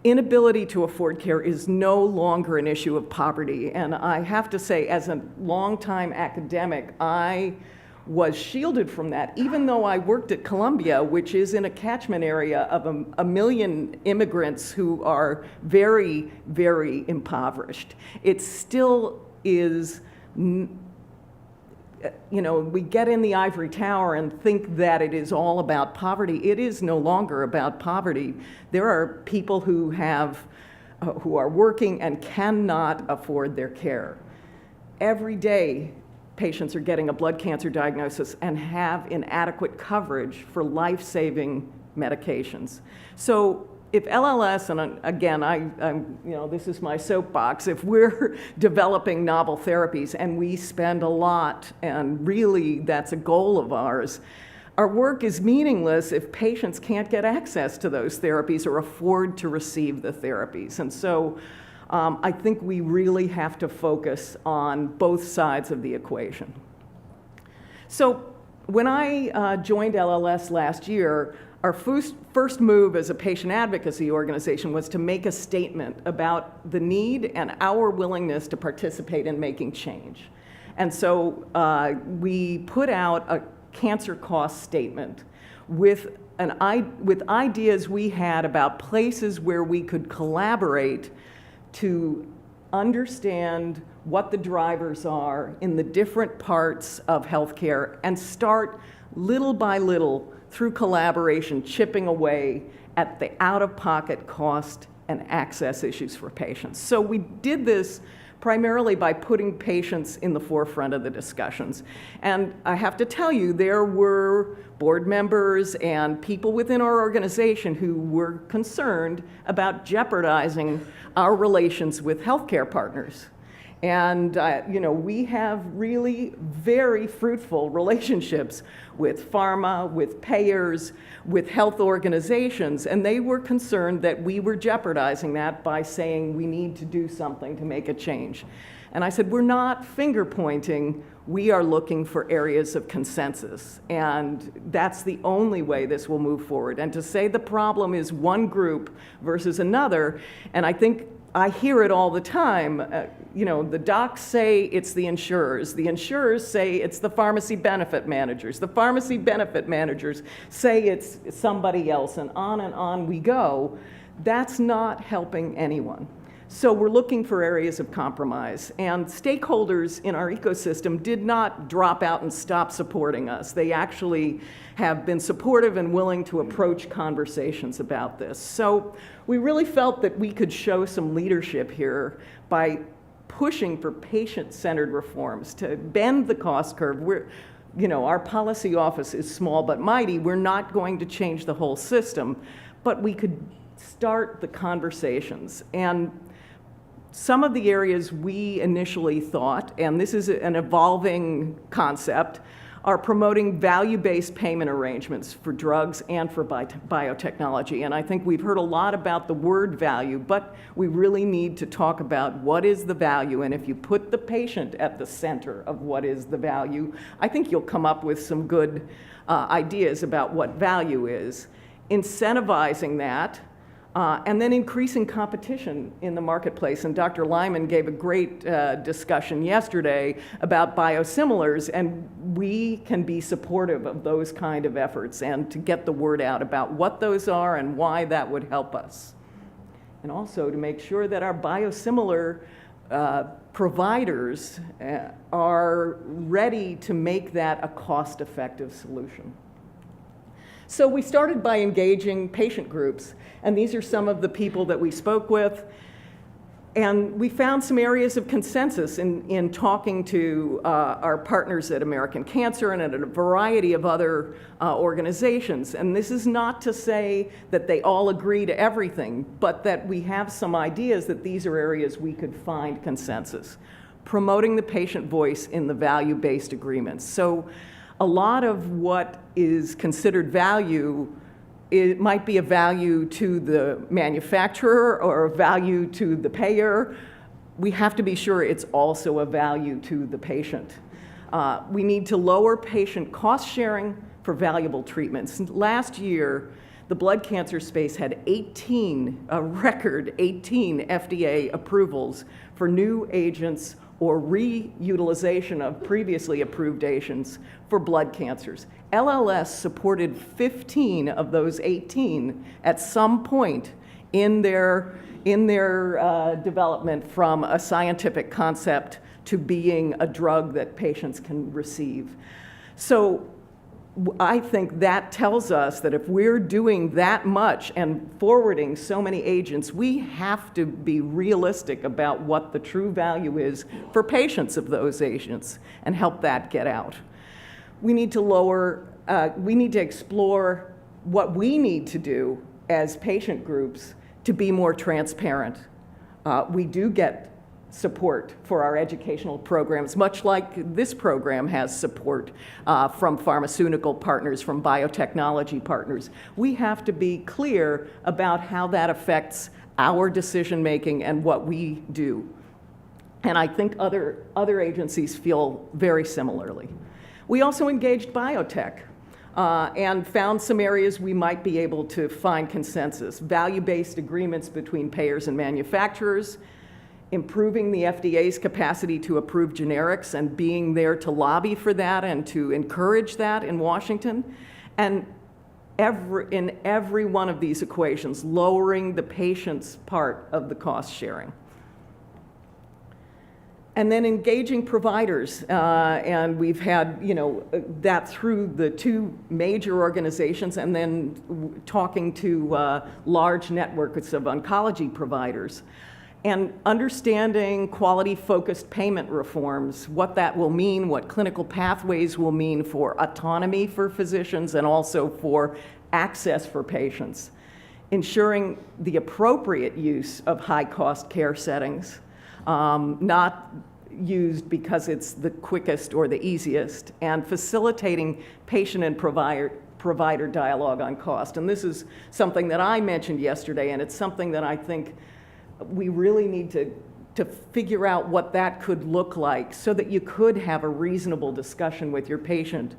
Inability to afford care is no longer an issue of poverty. And I have to say, as a longtime academic, I was shielded from that, even though I worked at Columbia, which is in a catchment area of a million immigrants who are very, very impoverished. It still is, you know, we get in the ivory tower and think that it is all about poverty. It is no longer about poverty. There are people who are working and cannot afford their care. Every day, patients are getting a blood cancer diagnosis and have inadequate coverage for life-saving medications. So if LLS, and again, I'm, you know, this is my soapbox, if we're developing novel therapies and we spend a lot, and really that's a goal of ours, our work is meaningless if patients can't get access to those therapies or afford to receive the therapies. And so I think we really have to focus on both sides of the equation. So when I joined LLS last year, our first move as a patient advocacy organization was to make a statement about the need and our willingness to participate in making change. And so we put out a cancer cost statement with ideas we had about places where we could collaborate to understand what the drivers are in the different parts of healthcare and start little by little through collaboration chipping away at the out-of-pocket cost and access issues for patients. So we did this primarily by putting patients in the forefront of the discussions. And I have to tell you, there were board members and people within our organization who were concerned about jeopardizing our relations with healthcare partners. And you know, we have really very fruitful relationships with pharma, with payers, with health organizations, and they were concerned that we were jeopardizing that by saying we need to do something to make a change. And I said, we're not finger pointing, we are looking for areas of consensus. And that's the only way this will move forward. And to say the problem is one group versus another, and I think I hear it all the time, you know, the docs say it's the insurers say it's the pharmacy benefit managers, the pharmacy benefit managers say it's somebody else, and on we go. That's not helping anyone. So we're looking for areas of compromise, and stakeholders in our ecosystem did not drop out and stop supporting us. They actually have been supportive and willing to approach conversations about this. So we really felt that we could show some leadership here by pushing for patient-centered reforms to bend the cost curve. You know, our policy office is small but mighty. We're not going to change the whole system, but we could start the conversations. And some of the areas we initially thought, and this is an evolving concept, are promoting value-based payment arrangements for drugs and for biotechnology. And I think we've heard a lot about the word value, but we really need to talk about what is the value. And if you put the patient at the center of what is the value, I think you'll come up with some good ideas about what value is. Incentivizing that And then increasing competition in the marketplace. And Dr. LeeAnn gave a great discussion yesterday about biosimilars, and we can be supportive of those kind of efforts and to get the word out about what those are and why that would help us. And also to make sure that our biosimilar providers are ready to make that a cost-effective solution. So we started by engaging patient groups, and these are some of the people that we spoke with. And we found some areas of consensus in talking to our partners at American Cancer and at a variety of other organizations. And this is not to say that they all agree to everything, but that we have some ideas that these are areas we could find consensus. Promoting the patient voice in the value-based agreements. So a lot of what is considered value, it might be a value to the manufacturer or a value to the payer. We have to be sure it's also a value to the patient. We need to lower patient cost sharing for valuable treatments. Last year, the blood cancer space had a record 18 FDA approvals for new agents or reutilization of previously approved agents for blood cancers. LLS supported 15 of those 18 at some point in their development, from a scientific concept to being a drug that patients can receive. So I think that tells us that if we're doing that much and forwarding so many agents, we have to be realistic about what the true value is for patients of those agents and help that get out. We need to explore what we need to do as patient groups to be more transparent. We do get support for our educational programs, much like this program has support from pharmaceutical partners, from biotechnology partners. We have to be clear about how that affects our decision-making and what we do. And I think other agencies feel very similarly. We also engaged biotech and found some areas we might be able to find consensus. Value-based agreements between payers and manufacturers, improving the FDA's capacity to approve generics and being there to lobby for that and to encourage that in Washington. And in every one of these equations, lowering the patient's part of the cost sharing. And then engaging providers, and we've had that through the two major organizations, and then talking to large networks of oncology providers. And understanding quality-focused payment reforms, what that will mean, what clinical pathways will mean for autonomy for physicians and also for access for patients. Ensuring the appropriate use of high-cost care settings, not used because it's the quickest or the easiest, and facilitating patient and provider dialogue on cost. And this is something that I mentioned yesterday, and it's something that I think we really need to figure out what that could look like so that you could have a reasonable discussion with your patient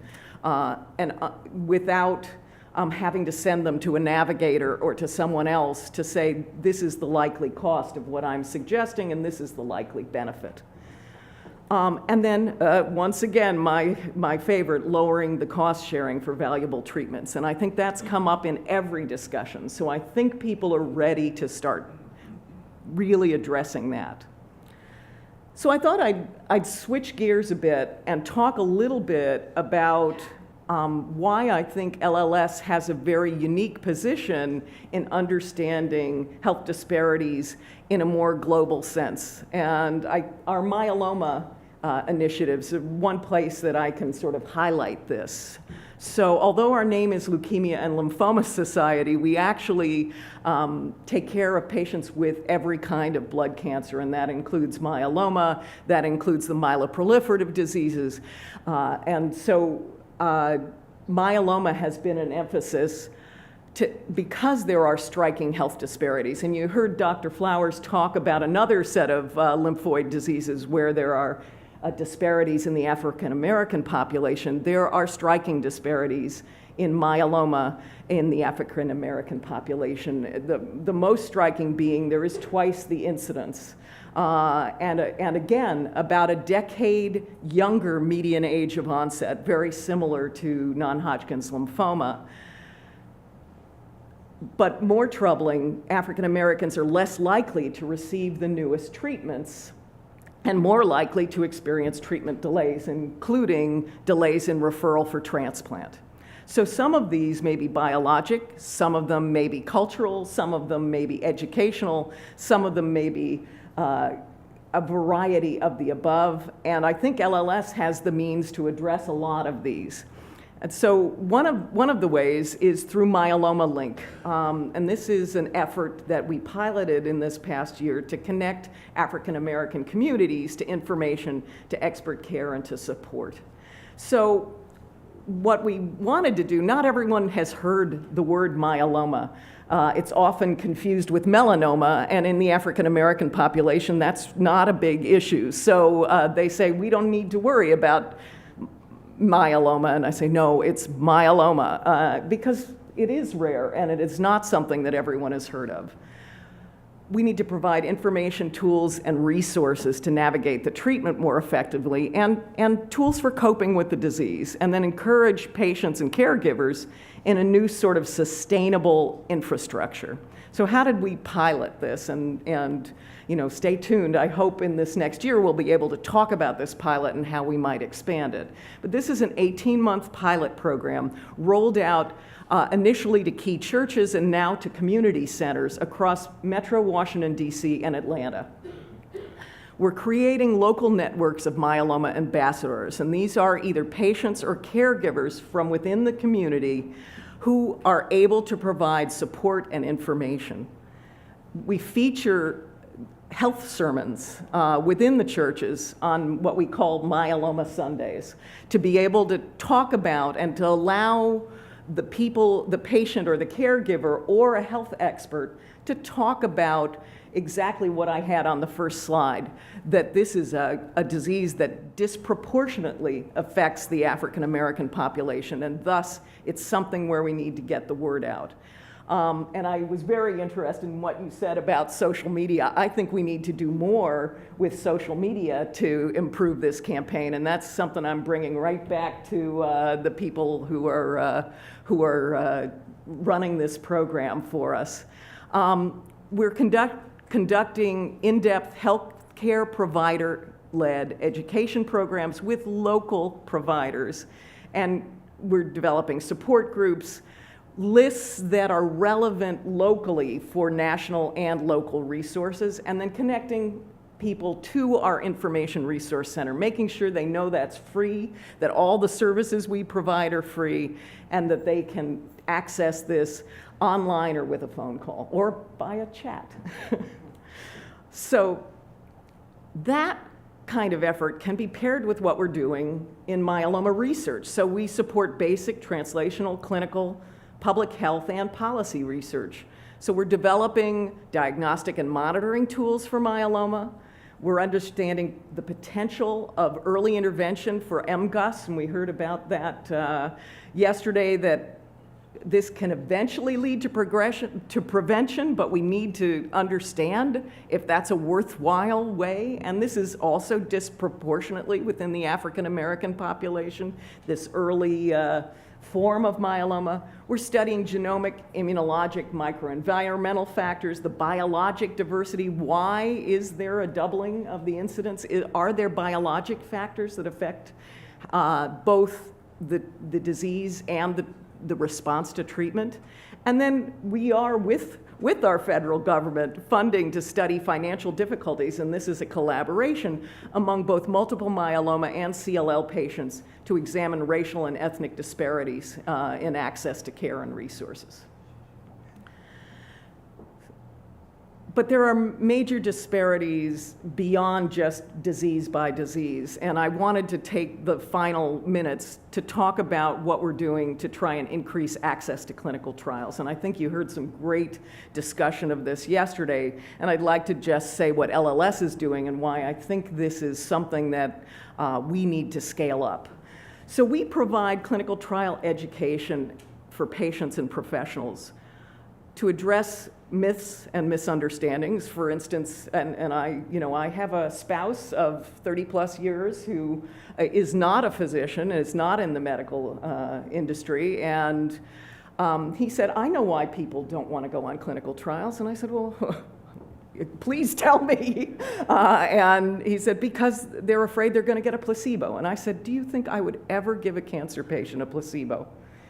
without having to send them to a navigator or to someone else to say, this is the likely cost of what I'm suggesting and this is the likely benefit. And then, once again, my favorite, lowering the cost sharing for valuable treatments. And I think that's come up in every discussion. So I think people are ready to start really addressing that. So I thought I'd switch gears a bit and talk a little bit about why I think LLS has a very unique position in understanding health disparities in a more global sense. And our myeloma initiatives are one place that I can sort of highlight this. So although our name is Leukemia and Lymphoma Society, we actually take care of patients with every kind of blood cancer, and that includes myeloma, that includes the myeloproliferative diseases. And so myeloma has been an emphasis because there are striking health disparities. And you heard Dr. Flowers talk about another set of lymphoid diseases where there are disparities in the African American population, there are striking disparities in myeloma in the African American population. The most striking being there is twice the incidence. And again, about a decade younger median age of onset, very similar to non-Hodgkin's lymphoma. But more troubling, African Americans are less likely to receive the newest treatments and more likely to experience treatment delays, including delays in referral for transplant. So some of these may be biologic, some of them may be cultural, some of them may be educational, some of them may be a variety of the above, and I think LLS has the means to address a lot of these. And so one of the ways is through Myeloma Link, and this is an effort that we piloted in this past year to connect African American communities to information, to expert care, and to support. So what we wanted to do, not everyone has heard the word myeloma. It's often confused with melanoma, and in the African American population, that's not a big issue. So they say, we don't need to worry about myeloma, and I say, no, it's myeloma, because it is rare, and it is not something that everyone has heard of. We need to provide information, tools, and resources to navigate the treatment more effectively, and tools for coping with the disease, and then encourage patients and caregivers in a new sort of sustainable infrastructure. So how did we pilot this? And you know, stay tuned. I hope in this next year we'll be able to talk about this pilot and how we might expand it. But this is an 18-month pilot program rolled out initially to key churches and now to community centers across Metro Washington, D.C. and Atlanta. We're creating local networks of myeloma ambassadors, and these are either patients or caregivers from within the community who are able to provide support and information. We feature health sermons within the churches on what we call Myeloma Sundays, to be able to talk about and to allow the people, the patient or the caregiver or a health expert to talk about exactly what I had on the first slide, that this is a disease that disproportionately affects the African American population, and thus it's something where we need to get the word out. And I was very interested in what you said about social media. I think we need to do more with social media to improve this campaign, and that's something I'm bringing right back to the people who are running this program for us. We're conducting in-depth healthcare provider-led education programs with local providers, and we're developing support groups, lists that are relevant locally for national and local resources, and then connecting people to our information resource center, making sure they know that's free, that all the services we provide are free, and that they can access this online or with a phone call or by a chat. So that kind of effort can be paired with what we're doing in myeloma research. So we support basic translational, clinical, public health, and policy research. So we're developing diagnostic and monitoring tools for myeloma. We're understanding the potential of early intervention for MGUS, and we heard about that yesterday, that this can eventually lead to prevention, but we need to understand if that's a worthwhile way. And this is also disproportionately within the African American population, this early form of myeloma. We're studying genomic, immunologic, microenvironmental factors, the biologic diversity. Why is there a doubling of the incidence? Are there biologic factors that affect both the disease and the response to treatment? And then we are with our federal government funding to study financial difficulties, and this is a collaboration among both multiple myeloma and CLL patients to examine racial and ethnic disparities in access to care and resources. But there are major disparities beyond just disease by disease, and I wanted to take the final minutes to talk about what we're doing to try and increase access to clinical trials. And I think you heard some great discussion of this yesterday, and I'd like to just say what LLS is doing and why I think this is something that we need to scale up. So we provide clinical trial education for patients and professionals to address myths and misunderstandings. For instance, and I have a spouse of 30 plus years who is not a physician, is not in the medical industry, and he said, I know why people don't want to go on clinical trials. And I said, well, please tell me. And he said, because they're afraid they're going to get a placebo. And I said, do you think I would ever give a cancer patient a placebo?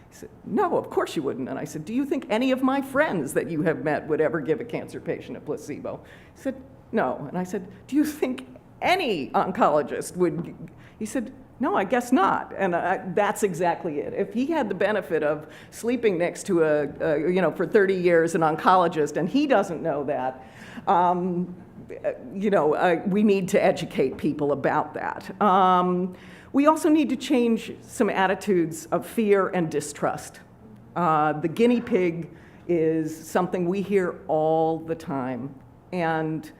He said, no, of course you wouldn't. And I said, do you think any of my friends that you have met would ever give a cancer patient a placebo? He said, no. And I said, do you think any oncologist would? He said, no, I guess not. And that's exactly it. If he had the benefit of sleeping next to for 30 years, an oncologist, and he doesn't know that, we need to educate people about that. We also need to change some attitudes of fear and distrust. The guinea pig is something we hear all the time. And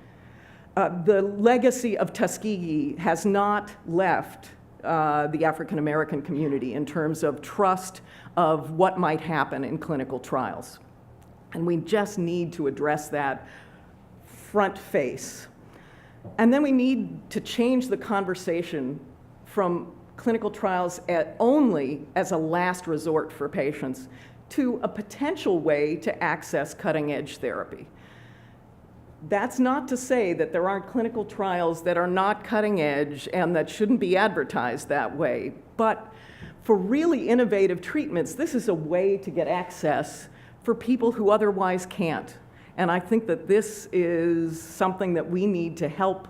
the legacy of Tuskegee has not left the African American community in terms of trust of what might happen in clinical trials. And we just need to address that front face. And then we need to change the conversation from clinical trials only as a last resort for patients to a potential way to access cutting-edge therapy. That's not to say that there aren't clinical trials that are not cutting edge and that shouldn't be advertised that way, but for really innovative treatments, this is a way to get access for people who otherwise can't. And I think that this is something that we need to help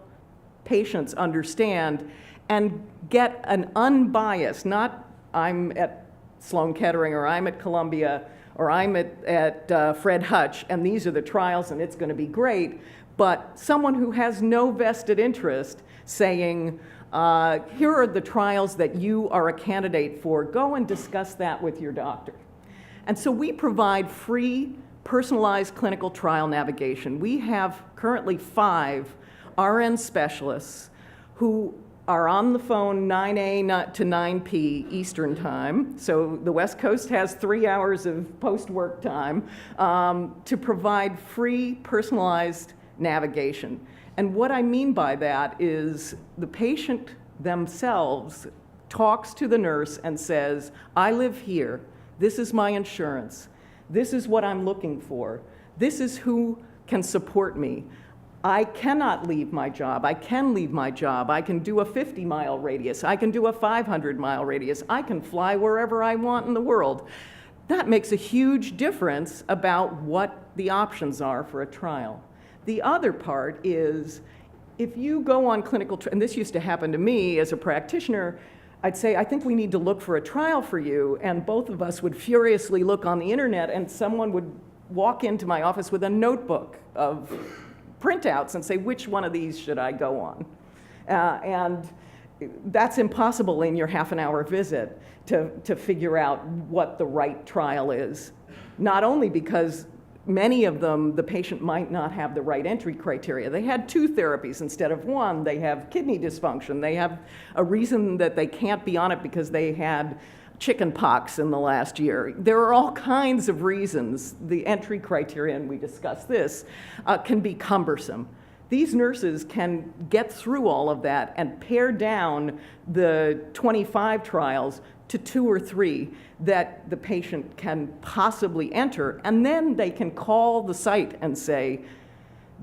patients understand and get an unbiased, not I'm at Sloan Kettering or I'm at Columbia or I'm at Fred Hutch and these are the trials and it's going to be great, but someone who has no vested interest saying, here are the trials that you are a candidate for, go and discuss that with your doctor. And so we provide free, personalized clinical trial navigation. We have currently 5 RN specialists who are on the phone 9A to 9P Eastern time. So the West Coast has 3 hours of post-work time to provide free personalized navigation. And what I mean by that is the patient themselves talks to the nurse and says, I live here, this is my insurance, this is what I'm looking for, this is who can support me. I cannot leave my job. I can leave my job. I can do a 50-mile radius. I can do a 500-mile radius. I can fly wherever I want in the world. That makes a huge difference about what the options are for a trial. The other part is if you go on clinical, and this used to happen to me as a practitioner, I'd say, I think we need to look for a trial for you, and both of us would furiously look on the internet, and someone would walk into my office with a notebook of printouts and say, which one of these should I go on? And that's impossible in your half-an-hour visit to figure out what the right trial is. Not only because many of them, the patient might not have the right entry criteria. They had 2 therapies instead of 1. They have kidney dysfunction. They have a reason that they can't be on it because they had chicken pox in the last year. There are all kinds of reasons. The entry criteria, and we discussed this, can be cumbersome. These nurses can get through all of that and pare down the 25 trials to 2 or 3 that the patient can possibly enter, and then they can call the site and say,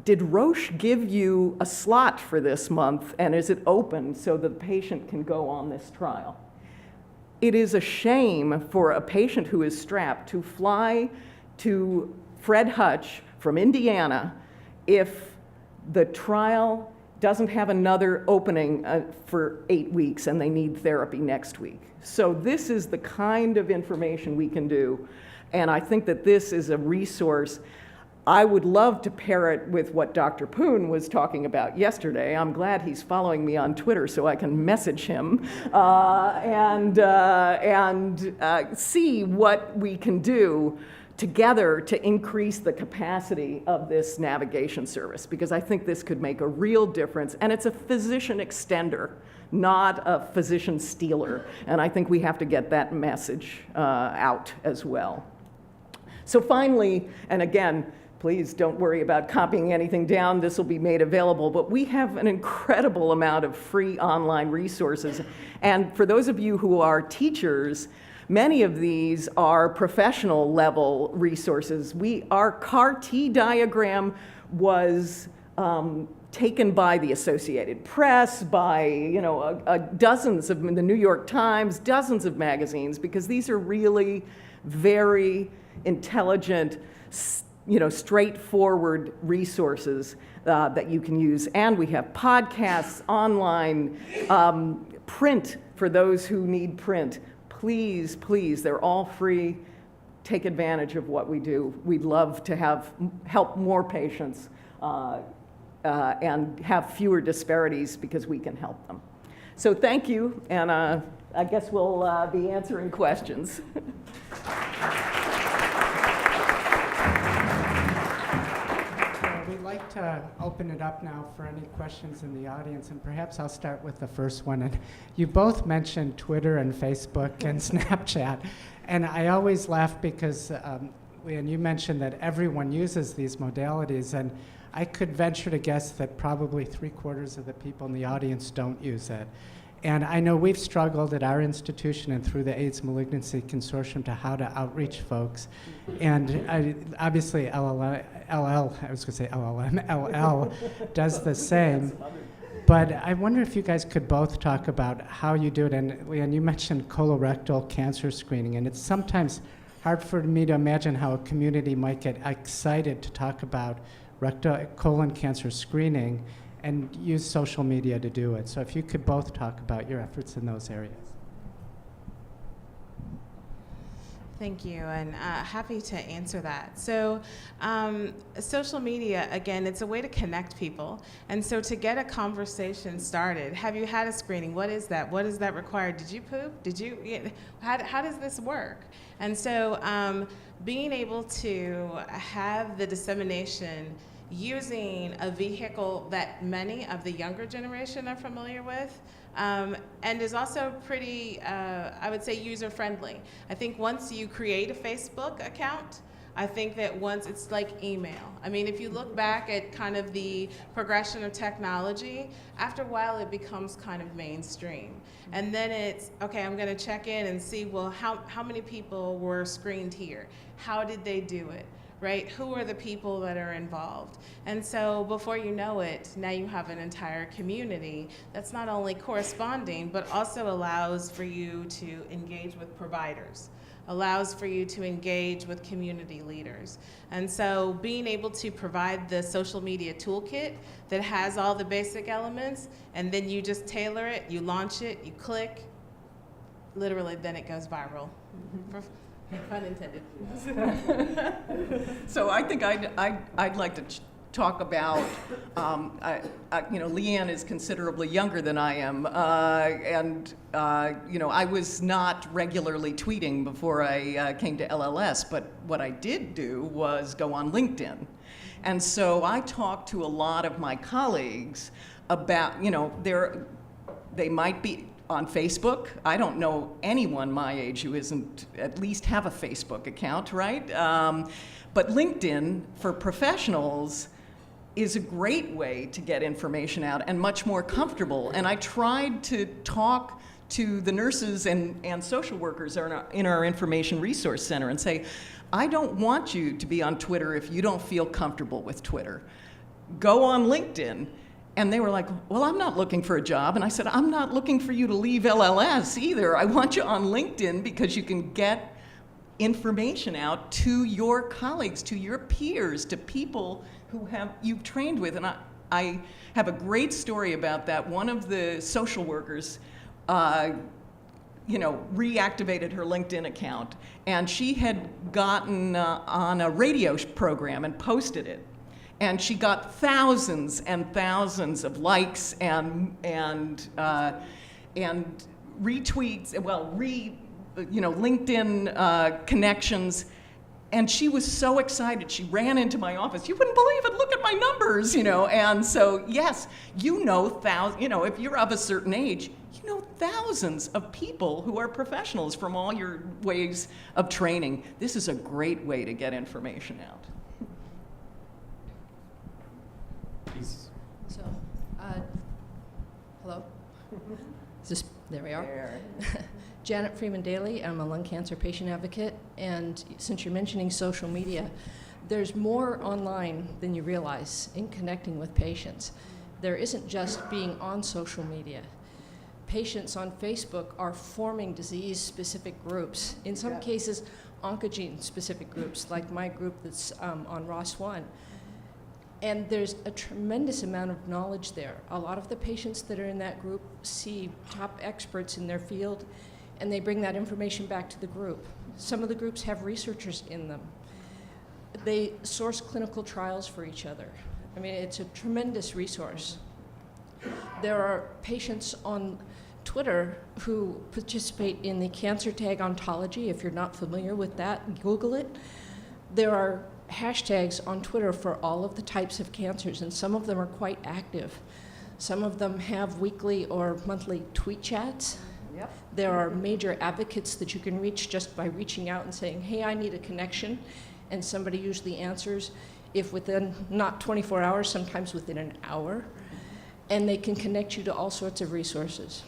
did Roche give you a slot for this month, and is it open so the patient can go on this trial? It is a shame for a patient who is strapped to fly to Fred Hutch from Indiana if the trial doesn't have another opening for 8 weeks and they need therapy next week. So this is the kind of information we can do, and I think that this is a resource. I would love to pair it with what Dr. Poon was talking about yesterday. I'm glad he's following me on Twitter so I can message him and see what we can do together to increase the capacity of this navigation service, because I think this could make a real difference. And it's a physician extender, not a physician stealer. And I think we have to get that message out as well. So finally, and again, please don't worry about copying anything down. This will be made available. But we have an incredible amount of free online resources. And for those of you who are teachers, many of these are professional level resources. Our CAR-T diagram was taken by the Associated Press, by dozens of the New York Times, dozens of magazines, because these are really very intelligent, straightforward resources that you can use. And we have podcasts, online, print for those who need print. Please, please, they're all free. Take advantage of what we do. We'd love to help more patients and have fewer disparities, because we can help them. So thank you, and I guess we'll be answering questions. We'd like to open it up now for any questions in the audience, and perhaps I'll start with the first one. And you both mentioned Twitter and Facebook and Snapchat, and I always laugh because, LeeAnn, you mentioned that everyone uses these modalities, and I could venture to guess that probably 3/4 of the people in the audience don't use it. And I know we've struggled at our institution and through the AIDS Malignancy Consortium to how to outreach folks. And obviously LL does the same. But I wonder if you guys could both talk about how you do it. And LeeAnn, you mentioned colorectal cancer screening, and it's sometimes hard for me to imagine how a community might get excited to talk about colon cancer screening and use social media to do it. So if you could both talk about your efforts in those areas. Thank you, and happy to answer that. So social media, again, it's a way to connect people. And so to get a conversation started, have you had a screening? What is that? What does that require? Did you poop? Did you, how does this work? And so being able to have the dissemination using a vehicle that many of the younger generation are familiar with, and is also pretty, I would say, user-friendly. I think once you create a Facebook account, I think that once it's like email. I mean, if you look back at kind of the progression of technology, after a while it becomes kind of mainstream. And then it's, okay, I'm gonna check in and see, well, how many people were screened here? How did they do it? Right? Who are the people that are involved? And so before you know it, now you have an entire community that's not only corresponding, but also allows for you to engage with providers, allows for you to engage with community leaders. And so being able to provide the social media toolkit that has all the basic elements, and then you just tailor it, you launch it, you click, literally then it goes viral. Pun intended. So I think I'd like to talk about, LeeAnn is considerably younger than I am, and I was not regularly tweeting before I came to LLS, but what I did do was go on LinkedIn. And so I talked to a lot of my colleagues about, they might be on Facebook. I don't know anyone my age who isn't at least have a Facebook account, right? But LinkedIn for professionals is a great way to get information out and much more comfortable. And I tried to talk to the nurses and social workers in our Information Resource Center and say, I don't want you to be on Twitter if you don't feel comfortable with Twitter. Go on LinkedIn. And they were like, well, I'm not looking for a job. And I said, I'm not looking for you to leave LLS either. I want you on LinkedIn because you can get information out to your colleagues, to your peers, to people who you've trained with. And I have a great story about that. One of the social workers reactivated her LinkedIn account, and she had gotten on a radio program and posted it. And she got thousands and thousands of likes and retweets, LinkedIn connections. And she was so excited. She ran into my office. You wouldn't believe it. Look at my numbers, And so, yes, if you're of a certain age, you know thousands of people who are professionals from all your ways of training. This is a great way to get information out. Please. So, hello? There we are. Janet Freeman Daly, I'm a lung cancer patient advocate, and since you're mentioning social media, there's more online than you realize in connecting with patients. There isn't just being on social media. Patients on Facebook are forming disease-specific groups, in some cases oncogene-specific groups, like my group that's on ROS1. And there's a tremendous amount of knowledge there. A lot of the patients that are in that group see top experts in their field, and they bring that information back to the group. Some of the groups have researchers in them. They source clinical trials for each other. I mean, it's a tremendous resource. There are patients on Twitter who participate in the cancer tag ontology. If you're not familiar with that, Google it. There are hashtags on Twitter for all of the types of cancers, and some of them are quite active. Some of them have weekly or monthly tweet chats. Yep. There are major advocates that you can reach just by reaching out and saying, hey, I need a connection, and somebody usually answers, if within not 24 hours, sometimes within an hour, and they can connect you to all sorts of resources.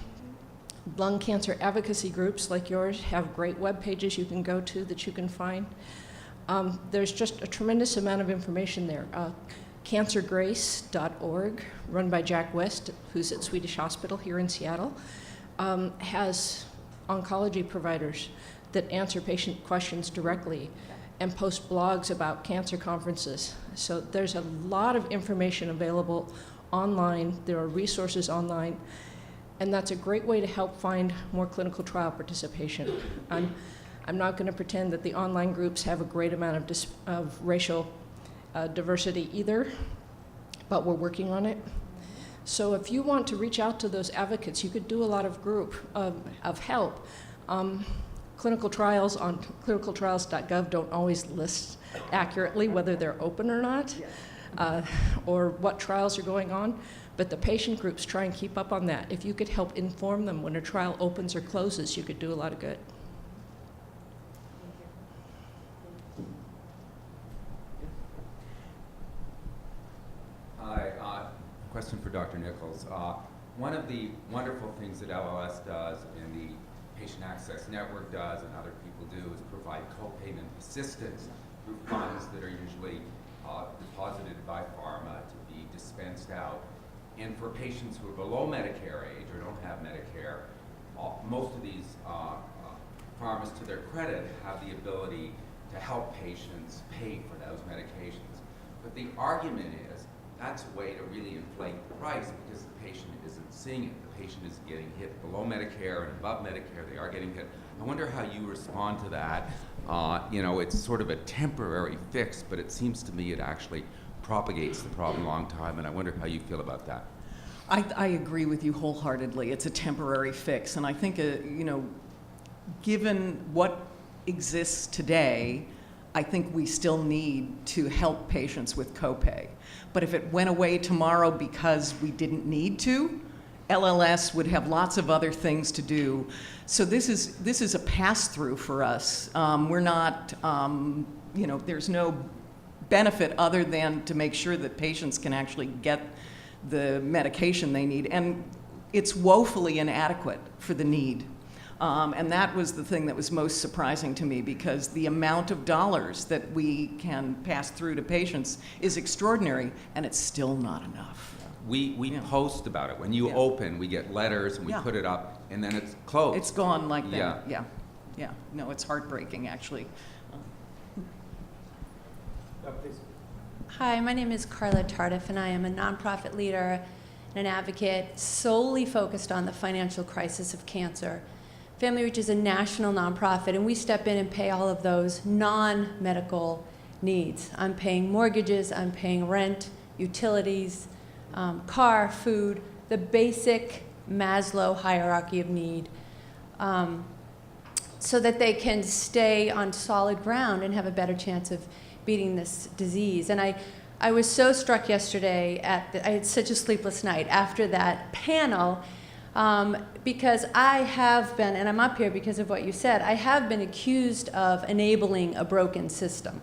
Lung cancer advocacy groups like yours have great web pages you can go to that you can find. There's just a tremendous amount of information there. Cancergrace.org, run by Jack West, who's at Swedish Hospital here in Seattle, has oncology providers that answer patient questions directly and post blogs about cancer conferences. So there's a lot of information available online. There are resources online, and that's a great way to help find more clinical trial participation. I'm not going to pretend that the online groups have a great amount of racial diversity either, but we're working on it. So if you want to reach out to those advocates, you could do a lot of group of help. Clinical trials on clinicaltrials.gov don't always list accurately whether they're open or not, or what trials are going on, but the patient groups try and keep up on that. If you could help inform them when a trial opens or closes, you could do a lot of good. Hi, question for Dr. Nichols. One of the wonderful things that LLS does and the Patient Access Network does and other people do is provide co-payment assistance through funds that are usually deposited by pharma to be dispensed out. And for patients who are below Medicare age or don't have Medicare, most of these pharmas, to their credit, have the ability to help patients pay for those medications. But the argument is that's a way to really inflate the price because the patient isn't seeing it. The patient is getting hit below Medicare and above Medicare. They are getting hit. I wonder how you respond to that. It's sort of a temporary fix, but it seems to me it actually propagates the problem a long time, and I wonder how you feel about that. I agree with you wholeheartedly. It's a temporary fix, and I think, given what exists today, I think we still need to help patients with copay. But if it went away tomorrow because we didn't need to, LLS would have lots of other things to do. So this is a pass-through for us. We're not, there's no benefit other than to make sure that patients can actually get the medication they need. And it's woefully inadequate for the need. And that was the thing that was most surprising to me, because the amount of dollars that we can pass through to patients is extraordinary, and it's still not enough. We post about it. When you open, we get letters and we put it up, and then it's closed. It's gone like that. Yeah. No, it's heartbreaking, actually. Please. Hi, my name is Carla Tardif, and I am a nonprofit leader and an advocate solely focused on the financial crisis of cancer. Family Reach is a national nonprofit, and we step in and pay all of those non-medical needs. I'm paying mortgages, I'm paying rent, utilities, car, food, the basic Maslow hierarchy of need, so that they can stay on solid ground and have a better chance of beating this disease. And I was so struck yesterday I had such a sleepless night after that panel, because I have been, and I'm up here because of what you said, I have been accused of enabling a broken system,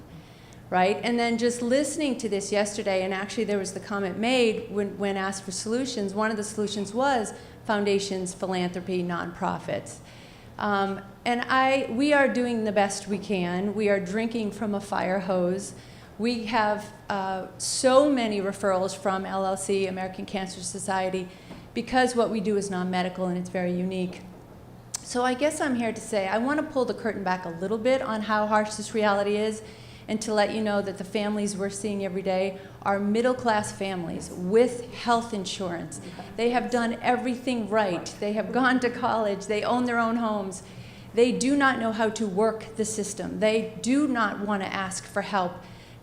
right? And then just listening to this yesterday, and actually there was the comment made when asked for solutions, one of the solutions was foundations, philanthropy, nonprofits. And we are doing the best we can. We are drinking from a fire hose. We have so many referrals from LLC, American Cancer Society, because what we do is non-medical and it's very unique. So I guess I'm here to say I want to pull the curtain back a little bit on how harsh this reality is, and to let you know that the families we're seeing every day are middle-class families with health insurance. They have done everything right. They have gone to college. They own their own homes. They do not know how to work the system. They do not want to ask for help.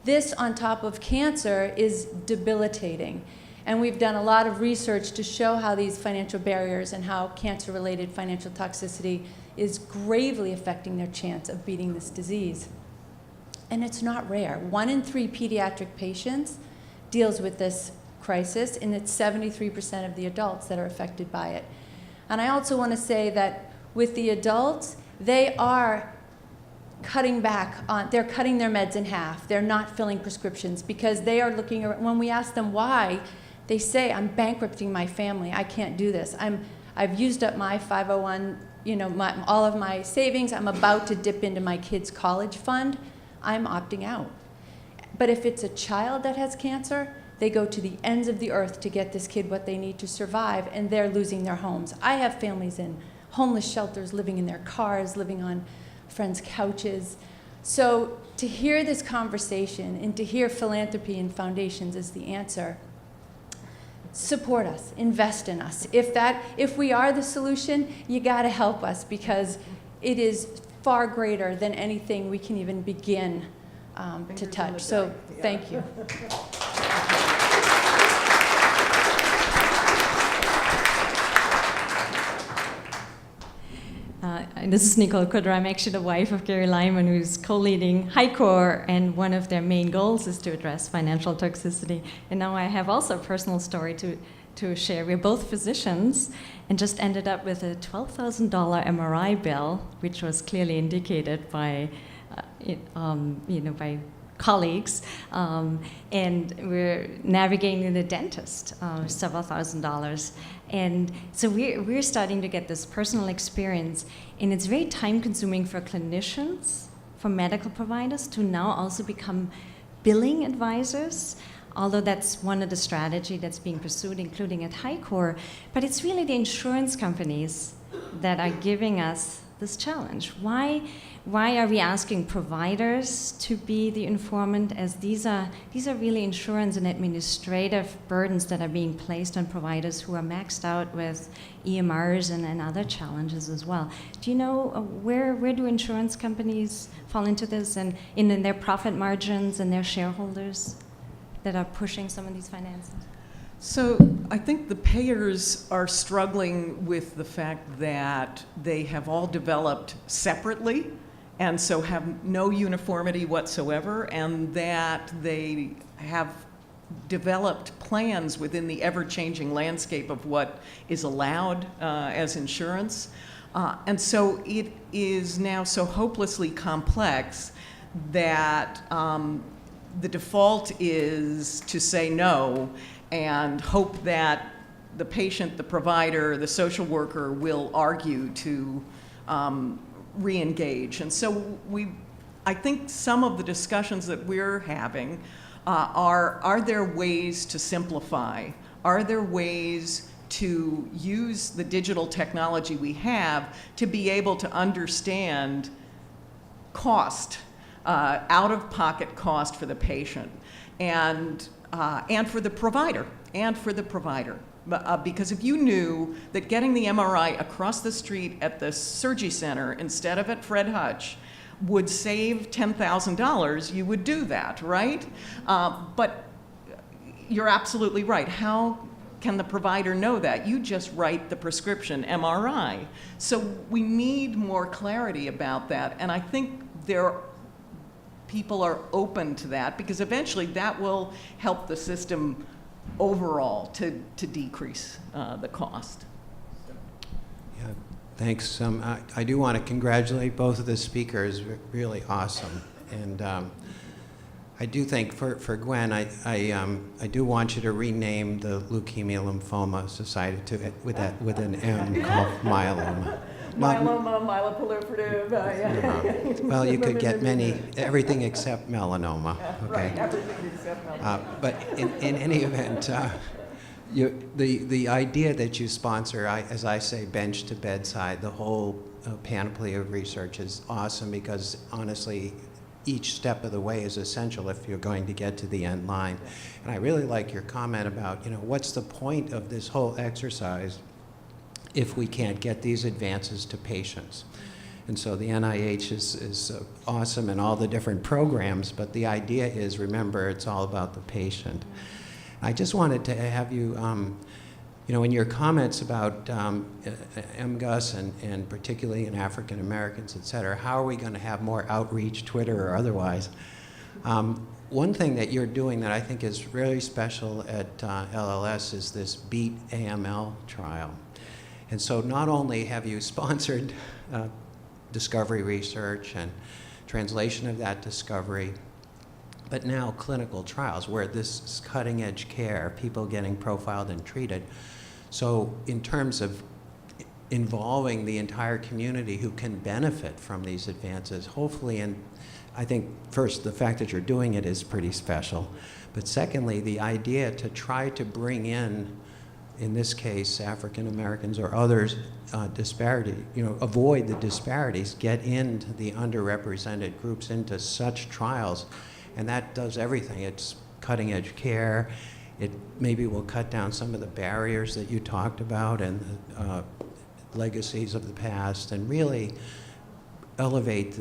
This, on top of cancer, is debilitating. And we've done a lot of research to show how these financial barriers and how cancer-related financial toxicity is gravely affecting their chance of beating this disease. And it's not rare. 1 in 3 pediatric patients deals with this crisis, and it's 73% of the adults that are affected by it. And I also want to say that with the adults, they are cutting back on, they're cutting their meds in half. They're not filling prescriptions because they are looking, when we ask them why, they say, I'm bankrupting my family. I can't do this. I've used up my 501, all of my savings. I'm about to dip into my kids' college fund. I'm opting out. But if it's a child that has cancer, they go to the ends of the earth to get this kid what they need to survive, and they're losing their homes. I have families in homeless shelters, living in their cars, living on friends' couches. So to hear this conversation and to hear philanthropy and foundations is the answer, support us, invest in us. If we are the solution, you gotta help us, because it is far greater than anything we can even begin to touch. So thank you. This is Nicole Kudra. I'm actually the wife of Gary Lyman, who's co-leading InCore, and one of their main goals is to address financial toxicity. And now I have also a personal story to share. We're both physicians and just ended up with a $12,000 MRI bill, which was clearly indicated by, by colleagues, and we're navigating the dentist, several $1,000s. And so we're starting to get this personal experience, and it's very time-consuming for clinicians, for medical providers, to now also become billing advisors, although that's one of the strategies that's being pursued, including at InCore. But it's really the insurance companies that are giving us this challenge. Why are we asking providers to be the informant, as these are really insurance and administrative burdens that are being placed on providers who are maxed out with EMRs and other challenges as well. Do you know where do insurance companies fall into this, and in their profit margins and their shareholders that are pushing some of these finances? So I think the payers are struggling with the fact that they have all developed separately, and so have no uniformity whatsoever, and that they have developed plans within the ever-changing landscape of what is allowed as insurance. And so it is now so hopelessly complex that the default is to say no and hope that the patient, the provider, the social worker will argue to re-engage. And so I think some of the discussions that we're having are there ways to simplify? Are there ways to use the digital technology we have to be able to understand cost, out-of-pocket cost for the patient, and for the provider, Because if you knew that getting the MRI across the street at the Surgery Center instead of at Fred Hutch would save $10,000, you would do that, right? But you're absolutely right. How can the provider know that? You just write the prescription MRI. So we need more clarity about that, and I think people are open to that, because eventually that will help the system overall to decrease the cost. Yeah, thanks. I do want to congratulate both of the speakers. Really awesome. And I do think for Gwen, I do want you to rename the Leukemia Lymphoma Society with an M called myeloma. Myeloma, myeloproliferative. Yeah. Well, you could get everything except melanoma. Okay. Right, everything except melanoma. But in any event, the idea that you sponsor, as I say, bench to bedside, the whole panoply of research is awesome, because honestly, each step of the way is essential if you're going to get to the end line. And I really like your comment about, what's the point of this whole exercise if we can't get these advances to patients? And so the NIH is awesome in all the different programs, but the idea is, remember, it's all about the patient. I just wanted to have you, in your comments about MGUS and particularly in African Americans, et cetera, how are we going to have more outreach, Twitter or otherwise? One thing that you're doing that I think is really special at LLS is this Beat AML trial. And so not only have you sponsored discovery research and translation of that discovery, but now clinical trials where this is cutting edge care, people getting profiled and treated. So in terms of involving the entire community who can benefit from these advances, hopefully, and I think first, the fact that you're doing it is pretty special. But secondly, the idea to try to bring in this case, African Americans or others, disparity, avoid the disparities, get into the underrepresented groups into such trials. And that does everything. It's cutting edge care. It maybe will cut down some of the barriers that you talked about and the legacies of the past, and really elevate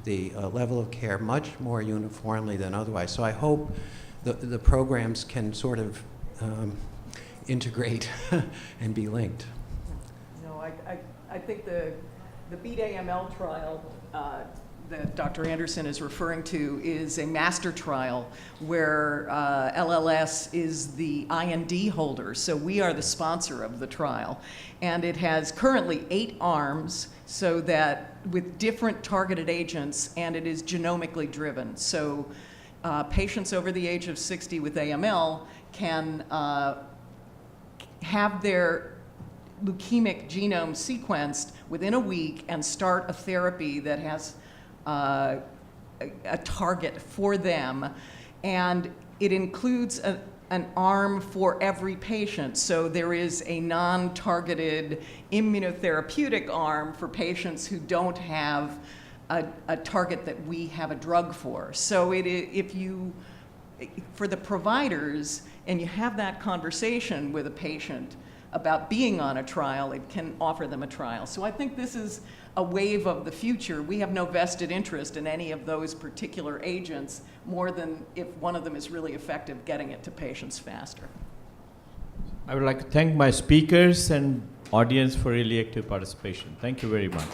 the level of care much more uniformly than otherwise. So I hope the programs can sort of integrate and be linked. No, I think the Beat AML trial that Dr. Anderson is referring to is a master trial where LLS is the IND holder. So we are the sponsor of the trial. And it has currently 8 arms, so that with different targeted agents, and it is genomically driven. So patients over the age of 60 with AML can have their leukemic genome sequenced within a week and start a therapy that has a target for them. And it includes an arm for every patient. So there is a non-targeted immunotherapeutic arm for patients who don't have a target that we have a drug for. So for the providers, and you have that conversation with a patient about being on a trial, it can offer them a trial. So I think this is a wave of the future. We have no vested interest in any of those particular agents more than if one of them is really effective, getting it to patients faster. I would like to thank my speakers and audience for really active participation. Thank you very much.